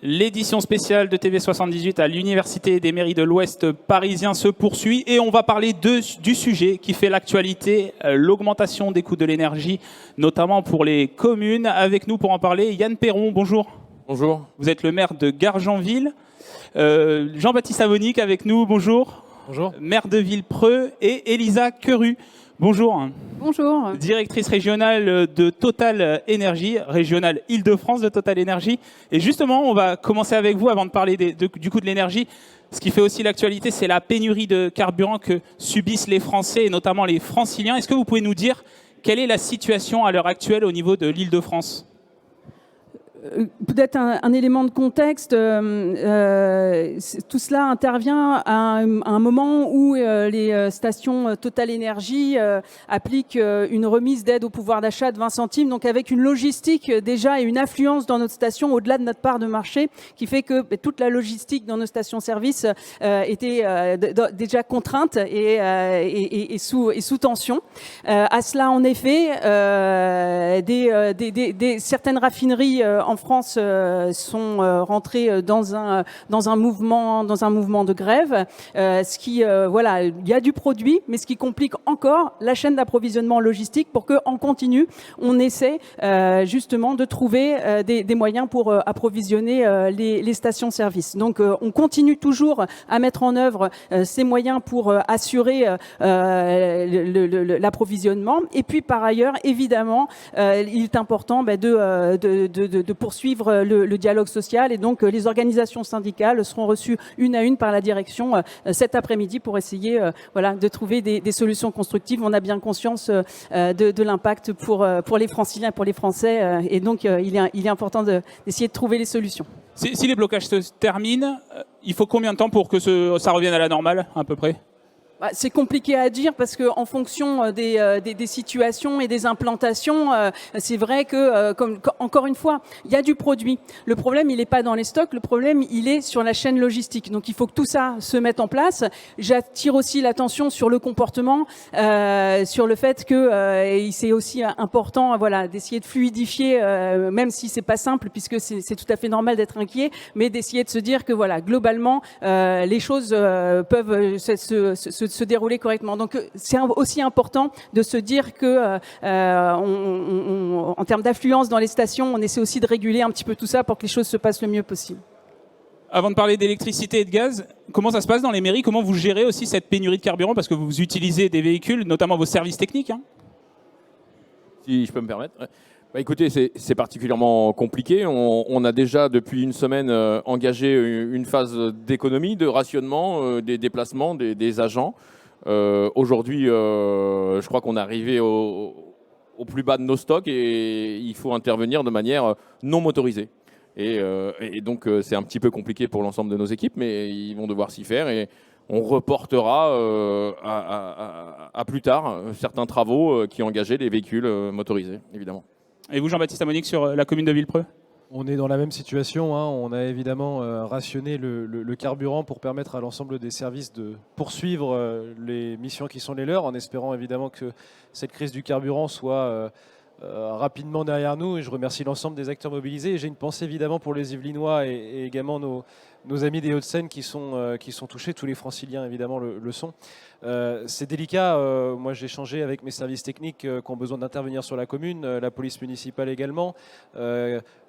L'édition spéciale de TV78 à l'Université des mairies de l'Ouest parisien se poursuit et on va parler du sujet qui fait l'actualité, l'augmentation des coûts de l'énergie, notamment pour les communes. Avec nous pour en parler, Yann Perron, bonjour. Bonjour. Vous êtes le maire de Gargenville. Jean-Baptiste Savonique avec nous, bonjour. Bonjour. Maire de Villepreux et Elisa Queru. Bonjour. Bonjour. Directrice régionale de Total Énergie, régionale Île-de-France de Total Énergie. Et justement, on va commencer avec vous avant de parler du coût de l'énergie. Ce qui fait aussi l'actualité, c'est la pénurie de carburant que subissent les Français et notamment les Franciliens. Est-ce que vous pouvez nous dire quelle est la situation à l'heure actuelle au niveau de l'Île-de-France ? Peut-être un élément de contexte, tout cela intervient à un moment où les stations Total Énergie appliquent une remise d'aide au pouvoir d'achat de 20 centimes, donc avec une logistique déjà et une affluence dans notre station au-delà de notre part de marché, qui fait que toute la logistique dans nos stations-service était déjà contrainte et sous tension. À cela, en effet, certaines raffineries en France sont rentrées dans un mouvement de grève, ce qui voilà, il y a du produit, mais ce qui complique encore la chaîne d'approvisionnement logistique pour que en continu on essaie justement de trouver des moyens pour approvisionner les stations-service. Donc on continue toujours à mettre en œuvre ces moyens pour assurer l'approvisionnement. Et puis par ailleurs, évidemment, il est important de poursuivre le dialogue social, et donc les organisations syndicales seront reçues une à une par la direction cet après-midi pour essayer de trouver des solutions constructives. On a bien conscience de l'impact pour les Franciliens et pour les Français, et donc il est important d'essayer de trouver les solutions. Si les blocages se terminent, il faut combien de temps pour que ça revienne à la normale à peu près ? C'est compliqué à dire parce que en fonction des situations et des implantations, c'est vrai que encore une fois, il y a du produit. Le problème, il n'est pas dans les stocks. Le problème, il est sur la chaîne logistique. Donc, il faut que tout ça se mette en place. J'attire aussi l'attention sur le comportement, sur le fait que c'est aussi important, d'essayer de fluidifier, même si c'est pas simple, puisque c'est tout à fait normal d'être inquiet, mais d'essayer de se dire que globalement, les choses peuvent se dérouler correctement. Donc c'est aussi important de se dire que en termes d'affluence dans les stations, on essaie aussi de réguler un petit peu tout ça pour que les choses se passent le mieux possible. Avant de parler d'électricité et de gaz, comment ça se passe dans les mairies ? Comment vous gérez aussi cette pénurie de carburant ? Parce que vous utilisez des véhicules, notamment vos services techniques. Si je peux me permettre. Écoutez, c'est particulièrement compliqué. On a déjà, depuis une semaine, engagé une phase d'économie, de rationnement des déplacements des agents. Aujourd'hui, je crois qu'on est arrivé au plus bas de nos stocks et il faut intervenir de manière non motorisée. Et donc, c'est un petit peu compliqué pour l'ensemble de nos équipes, mais ils vont devoir s'y faire. Et on reportera à plus tard certains travaux qui engageaient les véhicules motorisés, évidemment. Et vous, Jean-Baptiste Savonique, sur la commune de Villepreux ? On est dans la même situation. On a évidemment rationné le carburant pour permettre à l'ensemble des services de poursuivre les missions qui sont les leurs, en espérant évidemment que cette crise du carburant soit rapidement derrière nous. Et je remercie l'ensemble des acteurs mobilisés. Et j'ai une pensée évidemment pour les Yvelinois et également nos amis des Hauts-de-Seine qui sont touchés. Tous les Franciliens évidemment le sont. C'est délicat. Moi, j'ai échangé avec mes services techniques qui ont besoin d'intervenir sur la commune, la police municipale également,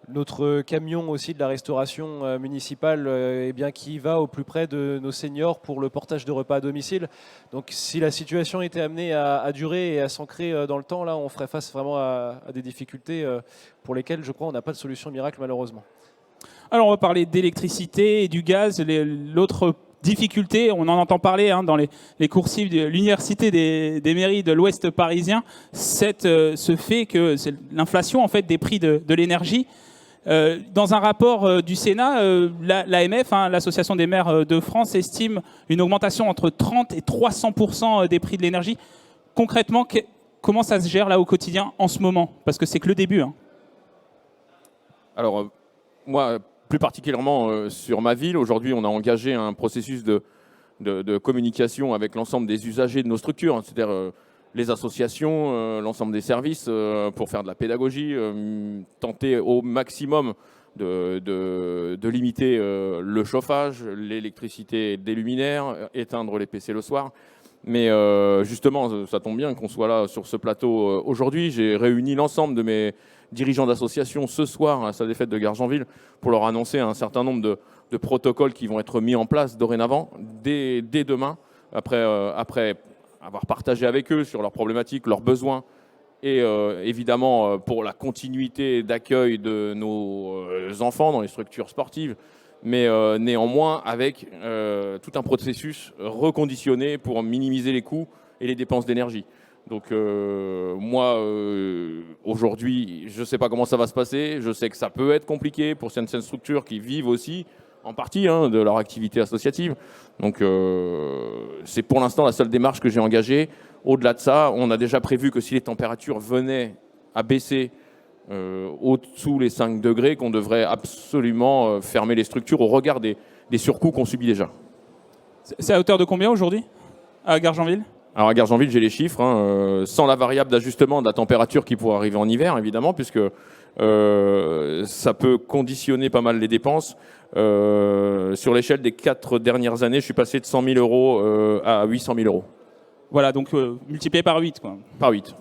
notre camion aussi de la restauration municipale qui va au plus près de nos seniors pour le portage de repas à domicile. Donc, si la situation était amenée à durer et à s'ancrer dans le temps, là, on ferait face vraiment à des difficultés pour lesquelles, je crois, on n'a pas de solution miracle, malheureusement. Alors, on va parler d'électricité et du gaz. L'autre difficulté, on en entend parler dans les coursives de l'université des mairies de l'Ouest parisien, ce fait que c'est l'inflation en fait des prix de l'énergie. Dans un rapport du Sénat, l'AMF, l'Association des maires de France, estime une augmentation entre 30 et 300% des prix de l'énergie. Concrètement, comment ça se gère là au quotidien en ce moment ? Parce que c'est que le début. Alors, moi, plus particulièrement sur ma ville, aujourd'hui, on a engagé un processus de communication avec l'ensemble des usagers de nos structures, c'est-à-dire les associations, l'ensemble des services, pour faire de la pédagogie, tenter au maximum de limiter le chauffage, l'électricité des luminaires, éteindre les PC le soir. Mais justement, ça tombe bien qu'on soit là sur ce plateau aujourd'hui. J'ai réuni l'ensemble de mes dirigeants d'associations ce soir à sa défaite de Gargenville pour leur annoncer un certain nombre de protocoles qui vont être mis en place dorénavant, dès demain, après avoir partagé avec eux sur leurs problématiques, leurs besoins, et évidemment pour la continuité d'accueil de nos enfants dans les structures sportives, mais néanmoins avec tout un processus reconditionné pour minimiser les coûts et les dépenses d'énergie. Donc moi, aujourd'hui, je ne sais pas comment ça va se passer. Je sais que ça peut être compliqué pour certaines structures qui vivent aussi, en partie, de leur activité associative. Donc c'est pour l'instant la seule démarche que j'ai engagée. Au-delà de ça, on a déjà prévu que si les températures venaient à baisser au-dessous les 5 degrés, qu'on devrait absolument fermer les structures au regard des surcoûts qu'on subit déjà. C'est à hauteur de combien aujourd'hui à Gargenville? Alors à Gargenville, j'ai les chiffres, sans la variable d'ajustement de la température qui pourrait arriver en hiver, évidemment, puisque ça peut conditionner pas mal les dépenses. Sur l'échelle des 4 dernières années, je suis passé de 100 000 euros à 800 000 euros. Voilà, donc multiplié par 8, quoi. Par 8.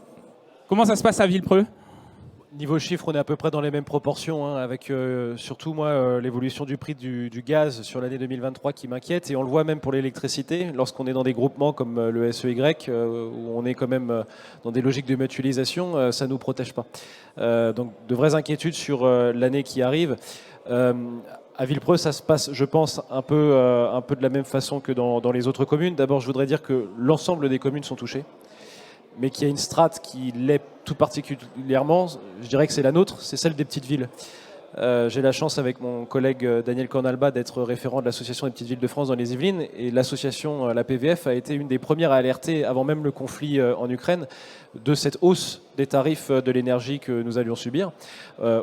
Comment ça se passe à Villepreux? Niveau chiffre, on est à peu près dans les mêmes proportions, avec surtout moi l'évolution du prix du gaz sur l'année 2023 qui m'inquiète, et on le voit même pour l'électricité, lorsqu'on est dans des groupements comme le SEY, où on est quand même dans des logiques de mutualisation, ça ne nous protège pas. Donc de vraies inquiétudes sur l'année qui arrive. À Villepreux, ça se passe, je pense, un peu de la même façon que dans les autres communes. D'abord, je voudrais dire que l'ensemble des communes sont touchées, mais qu'il y a une strate qui l'est tout particulièrement, je dirais que c'est la nôtre, c'est celle des petites villes. J'ai la chance avec mon collègue Daniel Cornalba d'être référent de l'Association des petites villes de France dans les Yvelines, et l'association, la PVF, a été une des premières à alerter, avant même le conflit en Ukraine, de cette hausse des tarifs de l'énergie que nous allions subir.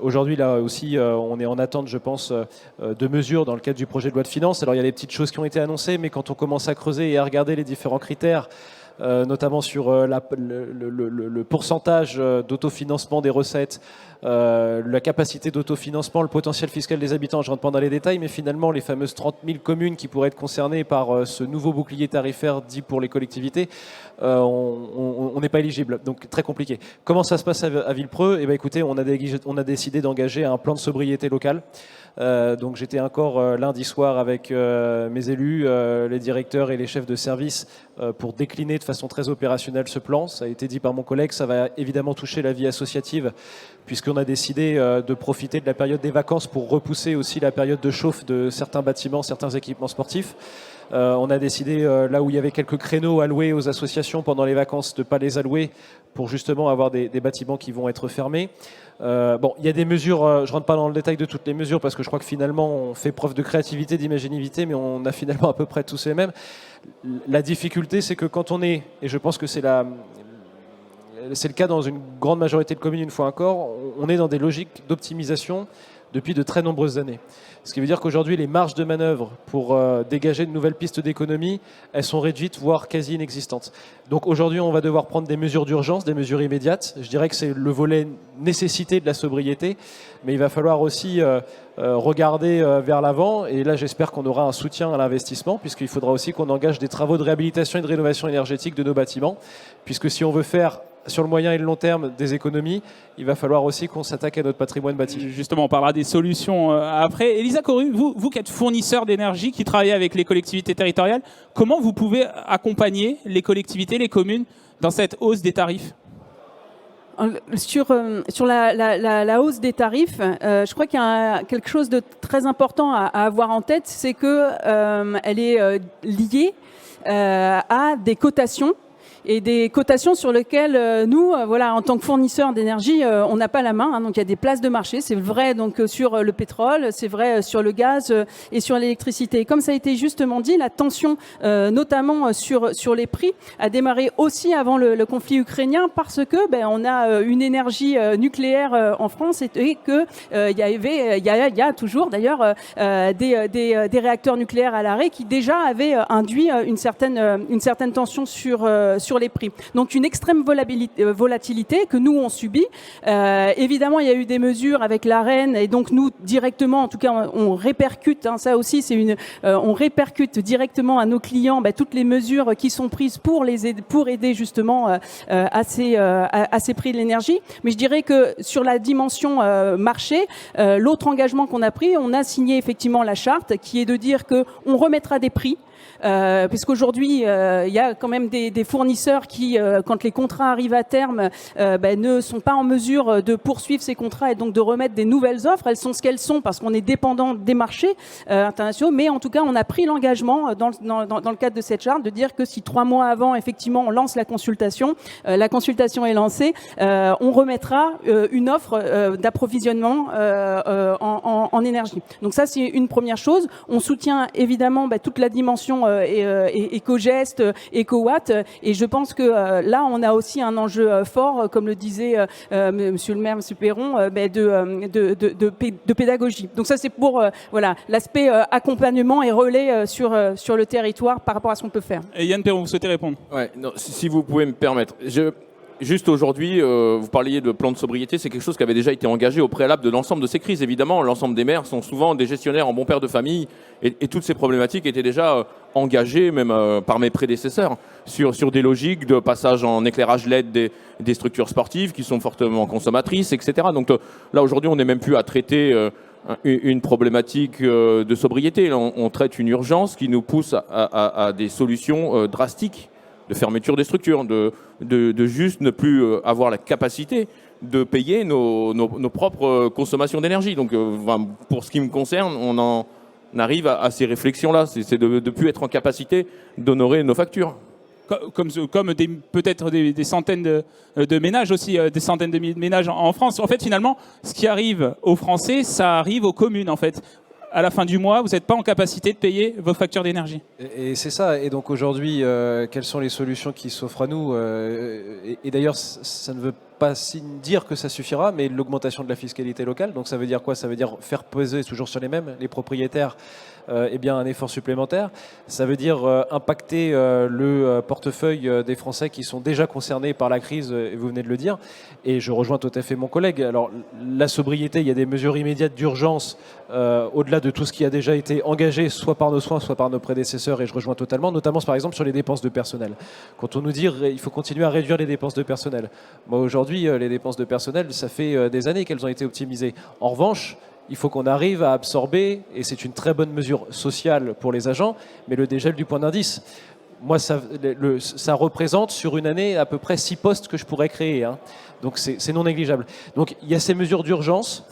Aujourd'hui, là aussi, on est en attente, je pense, de mesures dans le cadre du projet de loi de finances. Alors il y a des petites choses qui ont été annoncées, mais quand on commence à creuser et à regarder les différents critères, notamment sur le pourcentage d'autofinancement des recettes, la capacité d'autofinancement, le potentiel fiscal des habitants. Je ne rentre pas dans les détails, mais finalement, les fameuses 30 000 communes qui pourraient être concernées par ce nouveau bouclier tarifaire dit pour les collectivités, on n'est pas éligible. Donc, très compliqué. Comment ça se passe à Villepreux? Eh bien, écoutez, on a décidé d'engager un plan de sobriété locale. Donc j'étais encore lundi soir avec mes élus, les directeurs et les chefs de service pour décliner de façon très opérationnelle ce plan. Ça a été dit par mon collègue, ça va évidemment toucher la vie associative, puisqu'on a décidé de profiter de la période des vacances pour repousser aussi la période de chauffe de certains bâtiments, certains équipements sportifs. On a décidé, là où il y avait quelques créneaux alloués aux associations pendant les vacances, de ne pas les allouer pour justement avoir des bâtiments qui vont être fermés. Bon, il y a des mesures, je ne rentre pas dans le détail de toutes les mesures parce que je crois que finalement on fait preuve de créativité, d'imaginivité, mais on a finalement à peu près tous les mêmes. La difficulté, c'est que quand on est, et je pense que c'est le cas dans une grande majorité de communes une fois encore, on est dans des logiques d'optimisation depuis de très nombreuses années. Ce qui veut dire qu'aujourd'hui, les marges de manœuvre pour dégager de nouvelles pistes d'économie, elles sont réduites, voire quasi inexistantes. Donc aujourd'hui, on va devoir prendre des mesures d'urgence, des mesures immédiates. Je dirais que c'est le volet nécessité de la sobriété, mais il va falloir aussi regarder vers l'avant. Et là, j'espère qu'on aura un soutien à l'investissement, puisqu'il faudra aussi qu'on engage des travaux de réhabilitation et de rénovation énergétique de nos bâtiments, puisque si on veut faire sur le moyen et le long terme des économies, il va falloir aussi qu'on s'attaque à notre patrimoine bâti. Justement, on parlera des solutions après. Elisa Coru, vous qui êtes fournisseur d'énergie, qui travaillez avec les collectivités territoriales, comment vous pouvez accompagner les collectivités, les communes dans cette hausse des tarifs ? Sur la hausse des tarifs, je crois qu'il y a quelque chose de très important à avoir en tête, c'est qu'elle est liée à des cotations, et des cotations sur lesquelles nous, voilà, en tant que fournisseurs d'énergie, on n'a pas la main. Hein, donc il y a des places de marché. C'est vrai donc sur le pétrole, c'est vrai sur le gaz et sur l'électricité. Et comme ça a été justement dit, la tension, notamment sur les prix, a démarré aussi avant le conflit ukrainien parce que on a une énergie nucléaire en France et que il y a toujours d'ailleurs des réacteurs nucléaires à l'arrêt qui déjà avaient induit une certaine tension sur sur les prix. Donc une extrême volatilité que nous on subit. Évidemment, il y a eu des mesures avec l'AREN et donc nous directement, en tout cas, on répercute. Ça aussi, on répercute directement à nos clients toutes les mesures qui sont prises pour aider justement à ces prix de l'énergie. Mais je dirais que sur la dimension marché, l'autre engagement qu'on a pris, on a signé effectivement la charte qui est de dire que on remettra des prix. Puisqu'aujourd'hui, il y a quand même des fournisseurs qui, quand les contrats arrivent à terme, ne sont pas en mesure de poursuivre ces contrats et donc de remettre des nouvelles offres. Elles sont ce qu'elles sont parce qu'on est dépendant des marchés internationaux. Mais en tout cas, on a pris l'engagement dans le cadre de cette charte de dire que si 3 mois avant, effectivement, on lance la consultation est lancée, on remettra une offre d'approvisionnement en énergie. Donc ça, c'est une première chose. On soutient évidemment toute la dimension éco-geste, éco-watt. Et je pense que là, on a aussi un enjeu fort, comme le disait Monsieur le maire, Monsieur Perron, de pédagogie. Donc ça, c'est pour l'aspect accompagnement et relais sur le territoire par rapport à ce qu'on peut faire. Et Yann Perron, vous souhaitez répondre? Ouais, non, si vous pouvez me permettre. Juste aujourd'hui, vous parliez de plan de sobriété, c'est quelque chose qui avait déjà été engagé au préalable de l'ensemble de ces crises. Évidemment, l'ensemble des maires sont souvent des gestionnaires en bons pères de famille et toutes ces problématiques étaient déjà engagées, même par mes prédécesseurs, sur des logiques de passage en éclairage LED des structures sportives qui sont fortement consommatrices, etc. Donc là, aujourd'hui, on n'est même plus à traiter une problématique de sobriété. Là, on traite une urgence qui nous pousse à des solutions drastiques de fermeture des structures, de juste ne plus avoir la capacité de payer nos propres consommations d'énergie. Donc, pour ce qui me concerne, on en arrive à ces réflexions-là. C'est de ne plus être en capacité d'honorer nos factures. Comme peut-être des centaines de ménages aussi, des centaines de milliers de ménages en France. En fait, finalement, ce qui arrive aux Français, ça arrive aux communes, en fait. À la fin du mois, vous n'êtes pas en capacité de payer vos factures d'énergie. Et c'est ça. Et donc aujourd'hui, quelles sont les solutions qui s'offrent à nous et d'ailleurs, ça ne veut pas dire que ça suffira, mais l'augmentation de la fiscalité locale. Donc ça veut dire quoi? Ça veut dire faire peser toujours sur les mêmes, les propriétaires, un effort supplémentaire. Ça veut dire impacter le portefeuille des Français qui sont déjà concernés par la crise, et vous venez de le dire. Et je rejoins tout à fait mon collègue. Alors la sobriété, il y a des mesures immédiates d'urgence au-delà de tout ce qui a déjà été engagé, soit par nos soins, soit par nos prédécesseurs, et je rejoins totalement, notamment par exemple sur les dépenses de personnel. Quand on nous dit il faut continuer à réduire les dépenses de personnel, moi aujourd'hui les dépenses de personnel, ça fait des années qu'elles ont été optimisées. En revanche, il faut qu'on arrive à absorber, et c'est une très bonne mesure sociale pour les agents, mais le dégel du point d'indice. Moi, ça représente sur une année à peu près 6 postes que je pourrais créer. Donc c'est non négligeable. Donc il y a ces mesures d'urgence.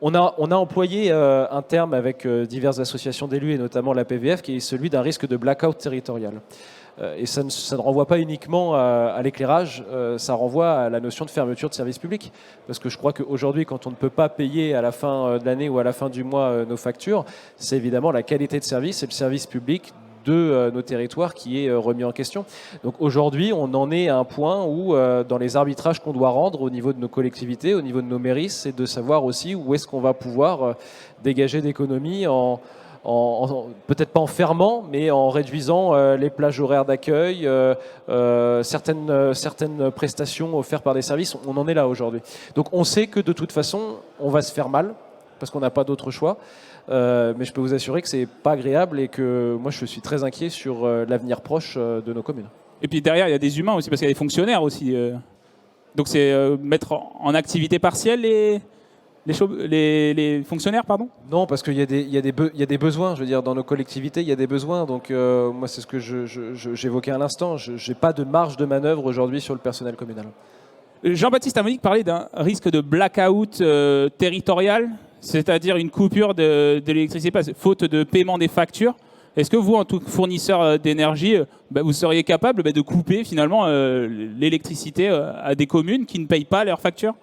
On a employé un terme avec diverses associations d'élus et notamment la PVF qui est celui d'un risque de blackout territorial. Et ça ne renvoie pas uniquement à l'éclairage, ça renvoie à la notion de fermeture de services publics. Parce que je crois qu'aujourd'hui, quand on ne peut pas payer à la fin de l'année ou à la fin du mois nos factures, c'est évidemment la qualité de service et le service public de nos territoires qui est remis en question. Donc aujourd'hui, on en est à un point où, dans les arbitrages qu'on doit rendre au niveau de nos collectivités, au niveau de nos mairies, c'est de savoir aussi où est-ce qu'on va pouvoir dégager d'économies peut-être pas en fermant, mais en réduisant les plages horaires d'accueil, certaines prestations offertes par des services. On en est là aujourd'hui. Donc on sait que de toute façon, on va se faire mal, parce qu'on n'a pas d'autre choix. Mais je peux vous assurer que c'est pas agréable et que moi je suis très inquiet sur l'avenir proche de nos communes. Et puis derrière, il y a des humains aussi, parce qu'il y a des fonctionnaires aussi. Donc c'est mettre en activité partielle les fonctionnaires, pardon? Non, parce qu'il y a des besoins. Je veux dire, dans nos collectivités, il y a des besoins. Donc moi, c'est ce que j'évoquais à l'instant. Je n'ai pas de marge de manœuvre aujourd'hui sur le personnel communal. Jean-Baptiste Amonique parlait d'un risque de blackout territorial, c'est-à-dire une coupure de l'électricité faute de paiement des factures. Est-ce que vous, en tant que fournisseur d'énergie, vous seriez capable de couper finalement l'électricité à des communes qui ne payent pas leurs factures?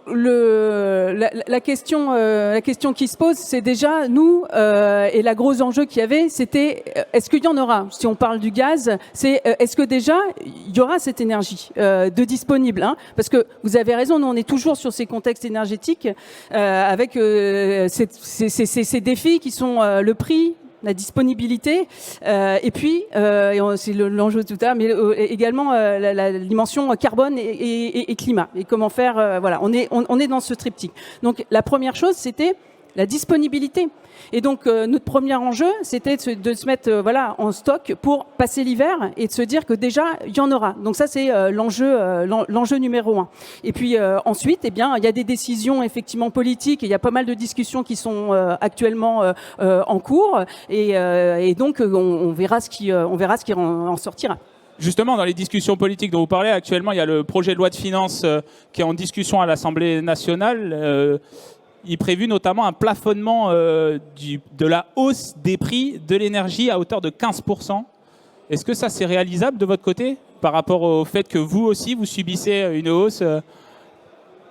La question qui se pose, c'est déjà, nous, et la gros enjeu qu'il y avait, c'était est-ce qu'il y en aura? Si on parle du gaz, c'est est-ce que déjà, il y aura cette énergie de disponible, Parce que vous avez raison, nous, on est toujours sur ces contextes énergétiques avec ces défis qui sont le prix, la disponibilité, et puis c'est l'enjeu de tout à l'heure, mais également la dimension carbone et climat. Et comment faire, voilà, on est dans ce triptyque. Donc la première chose, c'était la disponibilité. Et donc notre premier enjeu, c'était de se mettre en stock pour passer l'hiver et de se dire que déjà il y en aura. Donc ça c'est l'enjeu numéro 1. Et puis ensuite, il y a des décisions effectivement politiques et il y a pas mal de discussions qui sont actuellement en cours et donc on verra ce qui en sortira. Justement, dans les discussions politiques dont vous parlez, actuellement, il y a le projet de loi de finances qui est en discussion à l'Assemblée nationale. Il est prévu notamment un plafonnement de la hausse des prix de l'énergie à hauteur de 15%. Est-ce que ça, c'est réalisable de votre côté par rapport au fait que vous aussi, vous subissez une hausse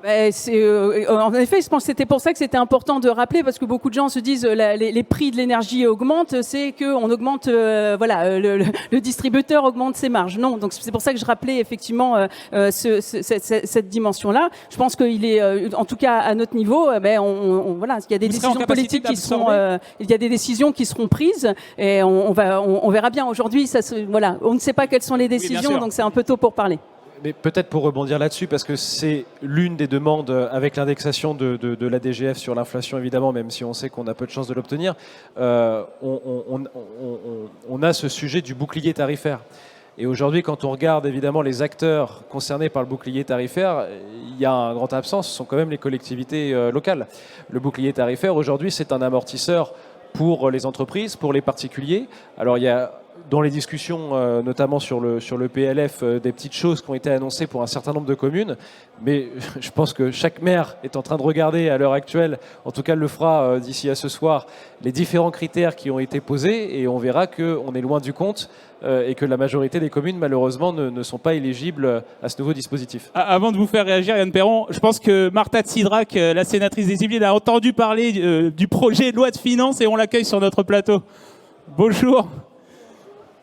en effet, je pense que c'était pour ça que c'était important de rappeler, parce que beaucoup de gens se disent les prix de l'énergie augmentent, c'est qu'on augmente, le distributeur augmente ses marges. Non, donc c'est pour ça que je rappelais effectivement cette dimension-là. Je pense qu'il est, en tout cas à notre niveau, il y a des décisions politiques qui seront, il y a des décisions qui seront prises, et on verra bien. Aujourd'hui, on ne sait pas quelles sont les décisions, donc c'est un peu tôt pour parler. Mais peut-être pour rebondir là-dessus, parce que c'est l'une des demandes avec l'indexation de la DGF sur l'inflation, évidemment, même si on sait qu'on a peu de chances de l'obtenir, on a ce sujet du bouclier tarifaire. Et aujourd'hui, quand on regarde évidemment les acteurs concernés par le bouclier tarifaire, il y a un grand absent, ce sont quand même les collectivités locales. Le bouclier tarifaire, aujourd'hui, c'est un amortisseur pour les entreprises, pour les particuliers. Alors il y a dans les discussions, notamment sur le PLF, des petites choses qui ont été annoncées pour un certain nombre de communes. Mais je pense que chaque maire est en train de regarder à l'heure actuelle, en tout cas le fera d'ici à ce soir, les différents critères qui ont été posés, et on verra qu'on est loin du compte et que la majorité des communes, malheureusement, ne sont pas éligibles à ce nouveau dispositif. Avant de vous faire réagir, Yann Perron, je pense que Marta Tsidrack, la sénatrice des Yvelines, a entendu parler du projet de loi de finances et on l'accueille sur notre plateau. Bonjour.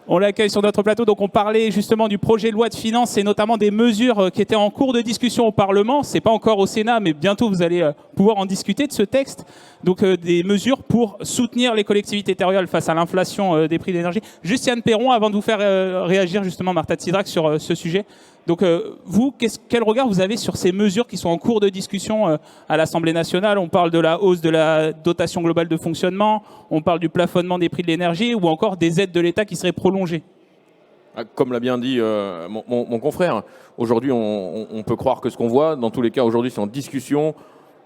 On l'accueille sur notre plateau. Donc on parlait justement du projet de loi de finances et notamment des mesures qui étaient en cours de discussion au Parlement. C'est pas encore au Sénat, mais bientôt vous allez pouvoir en discuter de ce texte. Donc des mesures pour soutenir les collectivités territoriales face à l'inflation des prix de l'énergie. Juste Yann Perron, avant de vous faire réagir justement Marta Tsidrack sur ce sujet. Donc vous, quel regard vous avez sur ces mesures qui sont en cours de discussion à l'Assemblée nationale? On parle de la hausse de la dotation globale de fonctionnement, on parle du plafonnement des prix de l'énergie ou encore des aides de l'État qui seraient prolongées. Comme l'a bien dit mon confrère, aujourd'hui on peut croire que ce qu'on voit, dans tous les cas aujourd'hui c'est en discussion.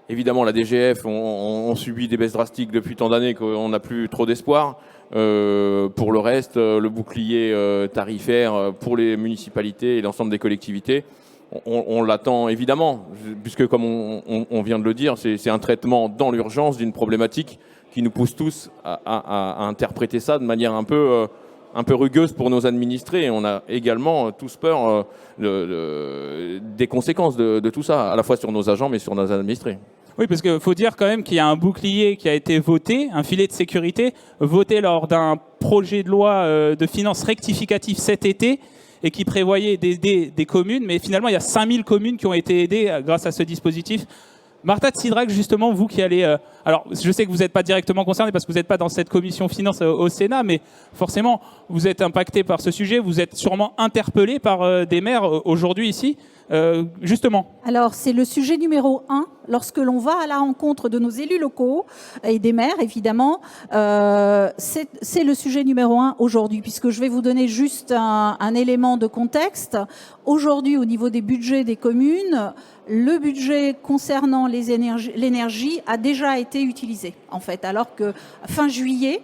Évidemment la DGF, on subit des baisses drastiques depuis tant d'années qu'on n'a plus trop d'espoir. Pour le reste, le bouclier tarifaire pour les municipalités et l'ensemble des collectivités, on l'attend évidemment, puisque comme on vient de le dire, c'est un traitement dans l'urgence d'une problématique qui nous pousse tous à interpréter ça de manière un peu rugueuse pour nos administrés. Et on a également tous peur des conséquences de tout ça, à la fois sur nos agents mais sur nos administrés. Oui, parce qu'il faut dire quand même qu'il y a un bouclier qui a été voté, un filet de sécurité, voté lors d'un projet de loi de finances rectificatif cet été et qui prévoyait d'aider des communes. Mais finalement, il y a 5000 communes qui ont été aidées grâce à ce dispositif. Marta Tsidrack, justement, vous qui allez... alors, je sais que vous n'êtes pas directement concerné parce que vous n'êtes pas dans cette commission finance au Sénat, mais forcément, vous êtes impacté par ce sujet. Vous êtes sûrement interpellé par des maires aujourd'hui ici. Justement. Alors, c'est le sujet numéro 1. Lorsque l'on va à la rencontre de nos élus locaux et des maires, évidemment, c'est le sujet numéro 1 aujourd'hui, puisque je vais vous donner juste un élément de contexte. Aujourd'hui, au niveau des budgets des communes, le budget concernant l'énergie a déjà été utilisé, en fait, alors que fin juillet,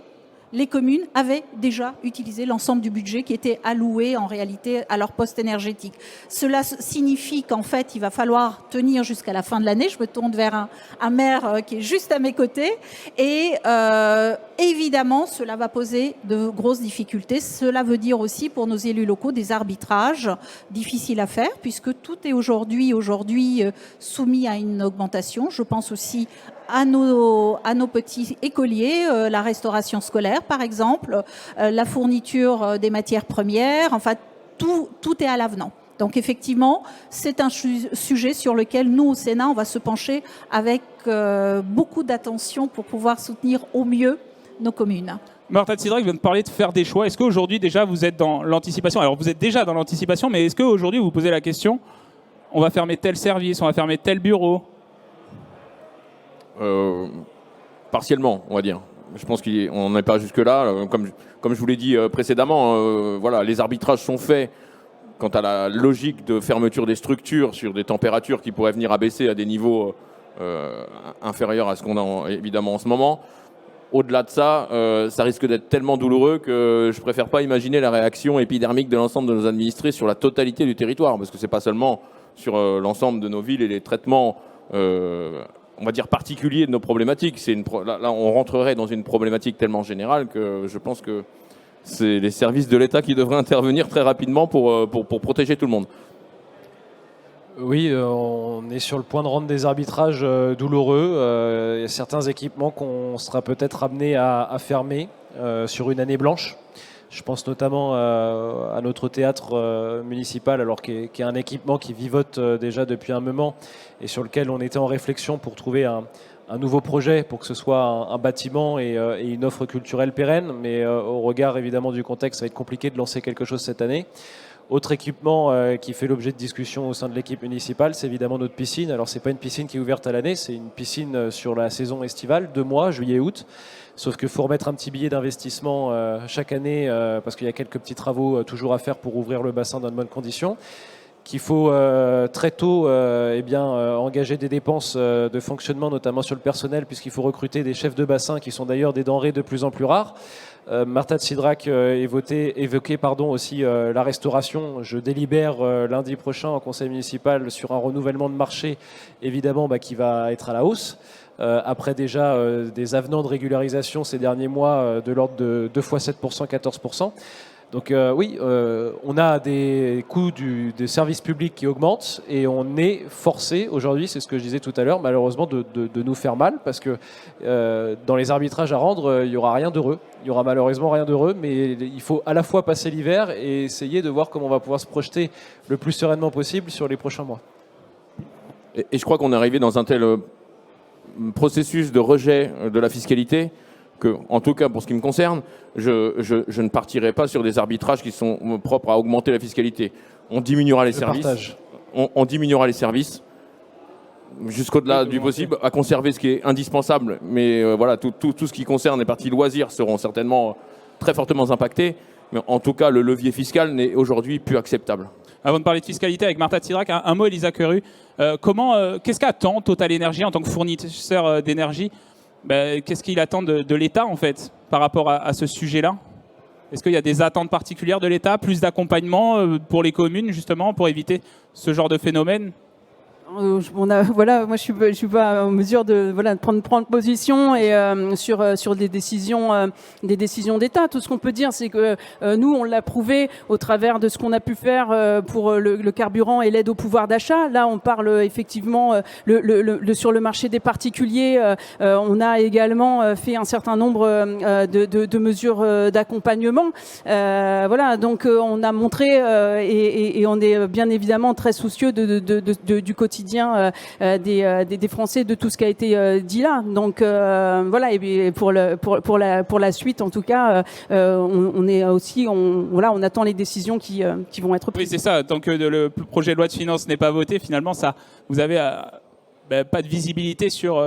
les communes avaient déjà utilisé l'ensemble du budget qui était alloué en réalité à leur poste énergétique. Cela signifie qu'en fait, il va falloir tenir jusqu'à la fin de l'année. Je me tourne vers un maire qui est juste à mes côtés. Et évidemment, cela va poser de grosses difficultés. Cela veut dire aussi pour nos élus locaux des arbitrages difficiles à faire puisque tout est aujourd'hui soumis à une augmentation. Je pense aussi à nos petits écoliers, la restauration scolaire par exemple, la fourniture des matières premières, enfin tout est à l'avenant. Donc effectivement, c'est un sujet sur lequel nous au Sénat, on va se pencher avec beaucoup d'attention pour pouvoir soutenir au mieux nos communes. Marta Tsidrack vient de parler de faire des choix. Est-ce qu'aujourd'hui déjà vous êtes dans l'anticipation? Alors vous êtes déjà dans l'anticipation, mais est-ce qu'aujourd'hui vous vous posez la question, on va fermer tel service, on va fermer tel bureau? Partiellement, on va dire. Je pense qu'on n'est pas jusque-là. Comme je vous l'ai dit précédemment, voilà, les arbitrages sont faits quant à la logique de fermeture des structures sur des températures qui pourraient venir abaisser à des niveaux inférieurs à ce qu'on a évidemment en ce moment. Au-delà de ça, ça risque d'être tellement douloureux que je préfère pas imaginer la réaction épidermique de l'ensemble de nos administrés sur la totalité du territoire, parce que c'est pas seulement sur l'ensemble de nos villes et les traitements, on va dire, particuliers de nos problématiques. Là, on rentrerait dans une problématique tellement générale que je pense que c'est les services de l'État qui devraient intervenir très rapidement pour protéger tout le monde. Oui, on est sur le point de rendre des arbitrages douloureux. Il y a certains équipements qu'on sera peut-être amené à fermer sur une année blanche. Je pense notamment à notre théâtre municipal, alors qui est un équipement qui vivote déjà depuis un moment et sur lequel on était en réflexion pour trouver un nouveau projet pour que ce soit un bâtiment et une offre culturelle pérenne. Mais au regard évidemment du contexte, ça va être compliqué de lancer quelque chose cette année. Autre équipement qui fait l'objet de discussion au sein de l'équipe municipale, c'est évidemment notre piscine. Alors c'est pas une piscine qui est ouverte à l'année, c'est une piscine sur la saison estivale, 2 mois, juillet, août. Sauf qu'il faut remettre un petit billet d'investissement chaque année parce qu'il y a quelques petits travaux toujours à faire pour ouvrir le bassin dans de bonnes conditions. Qu'il faut très tôt engager des dépenses de fonctionnement, notamment sur le personnel, puisqu'il faut recruter des chefs de bassin qui sont d'ailleurs des denrées de plus en plus rares. Marta Tsidrack évoquait aussi la restauration. Je délibère lundi prochain en conseil municipal sur un renouvellement de marché, évidemment, qui va être à la hausse. Après déjà des avenants de régularisation ces derniers mois de l'ordre de 2 fois 7%, 14%. Donc on a des coûts des services publics qui augmentent et on est forcé aujourd'hui, c'est ce que je disais tout à l'heure, malheureusement de nous faire mal parce que dans les arbitrages à rendre, il n'y aura rien d'heureux. Il n'y aura malheureusement rien d'heureux, mais il faut à la fois passer l'hiver et essayer de voir comment on va pouvoir se projeter le plus sereinement possible sur les prochains mois. Et je crois qu'on est arrivé dans un tel processus de rejet de la fiscalité que, en tout cas pour ce qui me concerne, je ne partirai pas sur des arbitrages qui sont propres à augmenter la fiscalité. On diminuera les services. On diminuera les services jusqu'au-delà du possible, à conserver ce qui est indispensable. Mais voilà, tout ce qui concerne les parties loisirs seront certainement très fortement impactés. Mais en tout cas, le levier fiscal n'est aujourd'hui plus acceptable. Avant de parler de fiscalité avec Marta Tsidrack, un mot, Elisa Queru. Qu'est-ce qu'attend Total Energy en tant que fournisseur d'énergie? Qu'est-ce qu'il attend de l'État, en fait, par rapport à ce sujet-là? Est-ce qu'il y a des attentes particulières de l'État, plus d'accompagnement pour les communes, justement, pour éviter ce genre de phénomène? Moi je suis pas en mesure de prendre position et sur des décisions d'État. Tout ce qu'on peut dire, c'est que nous on l'a prouvé au travers de ce qu'on a pu faire pour le carburant et l'aide au pouvoir d'achat. Là, on parle effectivement sur le marché des particuliers. On a également fait un certain nombre de mesures d'accompagnement. Donc on a montré et on est bien évidemment très soucieux du quotidien des Français, de tout ce qui a été dit là. Donc et pour la suite, en tout cas, on attend les décisions qui vont être prises. Oui, c'est ça. Tant que le projet de loi de finances n'est pas voté, finalement, vous avez pas de visibilité sur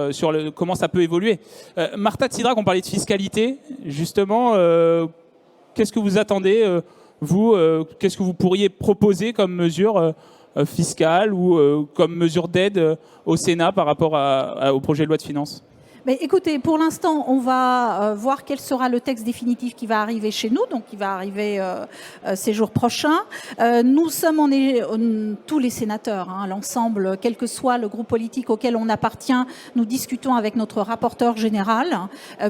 comment ça peut évoluer. Marta Tsidrack, on parlait de fiscalité. Justement, qu'est-ce que vous attendez, vous qu'est-ce que vous pourriez proposer comme mesure fiscale ou comme mesure d'aide au Sénat par rapport au projet de loi de finances? Mais écoutez, pour l'instant, on va voir quel sera le texte définitif qui va arriver chez nous, donc qui va arriver ces jours prochains. Nous sommes tous les sénateurs, l'ensemble, quel que soit le groupe politique auquel on appartient, nous discutons avec notre rapporteur général,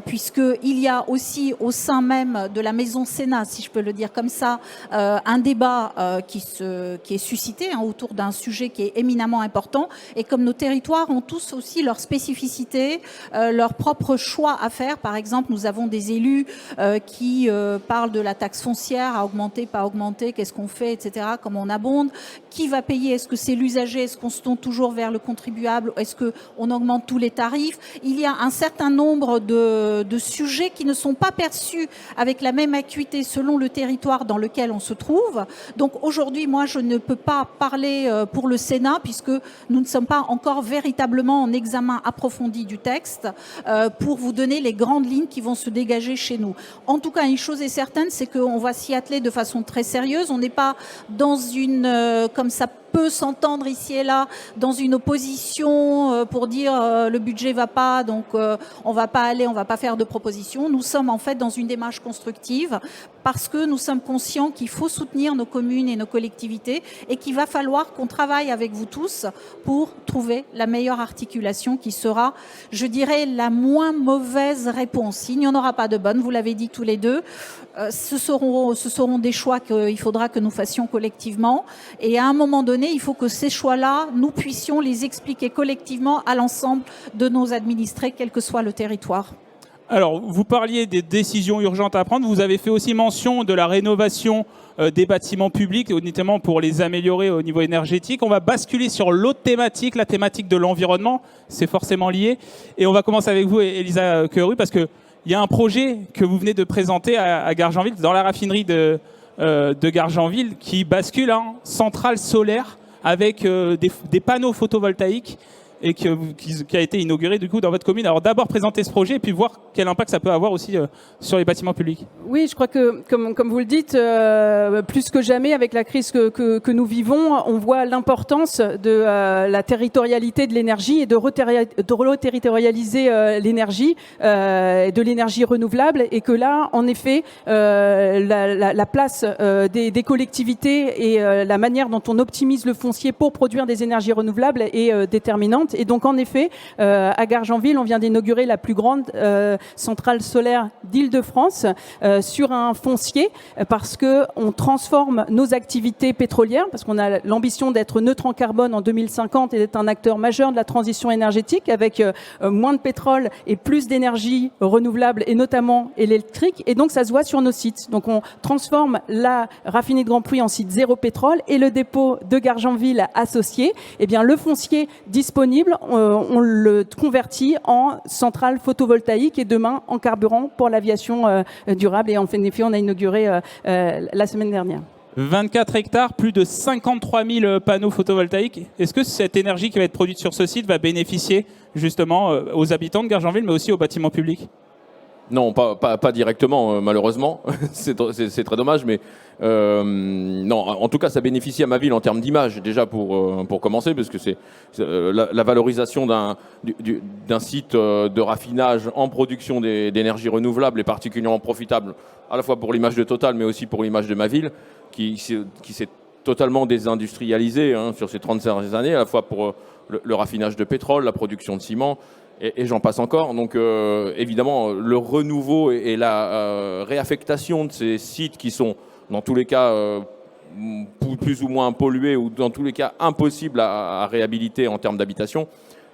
puisqu'il y a aussi au sein même de la maison Sénat, si je peux le dire comme ça, un débat qui est suscité autour d'un sujet qui est éminemment important. Et comme nos territoires ont tous aussi leurs spécificités, leur propre choix à faire. Par exemple, nous avons des élus qui parlent de la taxe foncière, à augmenter, pas augmenter, qu'est-ce qu'on fait, etc., comment on abonde, qui va payer, est-ce que c'est l'usager, est-ce qu'on se tourne toujours vers le contribuable, est-ce qu'on augmente tous les tarifs. Il y a un certain nombre de sujets qui ne sont pas perçus avec la même acuité selon le territoire dans lequel on se trouve. Donc aujourd'hui, moi, je ne peux pas parler pour le Sénat puisque nous ne sommes pas encore véritablement en examen approfondi du texte pour vous donner les grandes lignes qui vont se dégager chez nous. En tout cas, une chose est certaine, c'est qu'on va s'y atteler de façon très sérieuse. On n'est pas dans une, comme ça peut s'entendre ici et là, dans une opposition pour dire le budget va pas, donc on va pas aller, on va pas faire de propositions. Nous sommes en fait dans une démarche constructive parce que nous sommes conscients qu'il faut soutenir nos communes et nos collectivités et qu'il va falloir qu'on travaille avec vous tous pour trouver la meilleure articulation qui sera, je dirais, la moins mauvaise réponse. Il n'y en aura pas de bonne, vous l'avez dit tous les deux. Ce seront des choix qu'il faudra que nous fassions collectivement. Et à un moment donné, il faut que ces choix-là, nous puissions les expliquer collectivement à l'ensemble de nos administrés, quel que soit le territoire. Alors, vous parliez des décisions urgentes à prendre. Vous avez fait aussi mention de la rénovation des bâtiments publics, notamment pour les améliorer au niveau énergétique. On va basculer sur l'autre thématique, la thématique de l'environnement. C'est forcément lié. Et on va commencer avec vous, Elisa Queru, parce qu'il y a un projet que vous venez de présenter à Gargenville, dans la raffinerie de Gargenville, qui bascule en centrale solaire avec des panneaux photovoltaïques et qui a été inauguré du coup dans votre commune. Alors d'abord présenter ce projet et puis voir quel impact ça peut avoir aussi sur les bâtiments publics. Oui, je crois que comme vous le dites, plus que jamais avec la crise que nous vivons, on voit l'importance de la territorialité de l'énergie et de reterritorialiser l'énergie, de l'énergie renouvelable, et que là, en effet, la place des collectivités et la manière dont on optimise le foncier pour produire des énergies renouvelables est déterminante. Et donc, en effet, à Gargenville, on vient d'inaugurer la plus grande centrale solaire d'Île-de-France sur un foncier parce qu'on transforme nos activités pétrolières, parce qu'on a l'ambition d'être neutre en carbone en 2050 et d'être un acteur majeur de la transition énergétique avec moins de pétrole et plus d'énergie renouvelable et notamment électrique. Et donc, ça se voit sur nos sites. Donc, on transforme la raffinerie de Grand Puy en site zéro pétrole et le dépôt de Gargenville associé. Eh bien, le foncier disponible, on le convertit en centrale photovoltaïque et demain en carburant pour l'aviation durable. Et en effet, on a inauguré la semaine dernière. 24 hectares, plus de 53 000 panneaux photovoltaïques. Est-ce que cette énergie qui va être produite sur ce site va bénéficier justement aux habitants de Gargenville, mais aussi aux bâtiments publics ? Non, pas directement, malheureusement. C'est très dommage, mais non. En tout cas, ça bénéficie à ma ville en termes d'image, déjà pour commencer, parce que c'est la valorisation d'un site de raffinage en production d'énergie renouvelable est particulièrement profitable, à la fois pour l'image de Total, mais aussi pour l'image de ma ville, qui s'est totalement désindustrialisée sur ces 30 dernières années, à la fois pour le raffinage de pétrole, la production de ciment, et j'en passe encore. Donc évidemment, le renouveau et la réaffectation de ces sites qui sont dans tous les cas plus ou moins pollués ou dans tous les cas impossibles à réhabiliter en termes d'habitation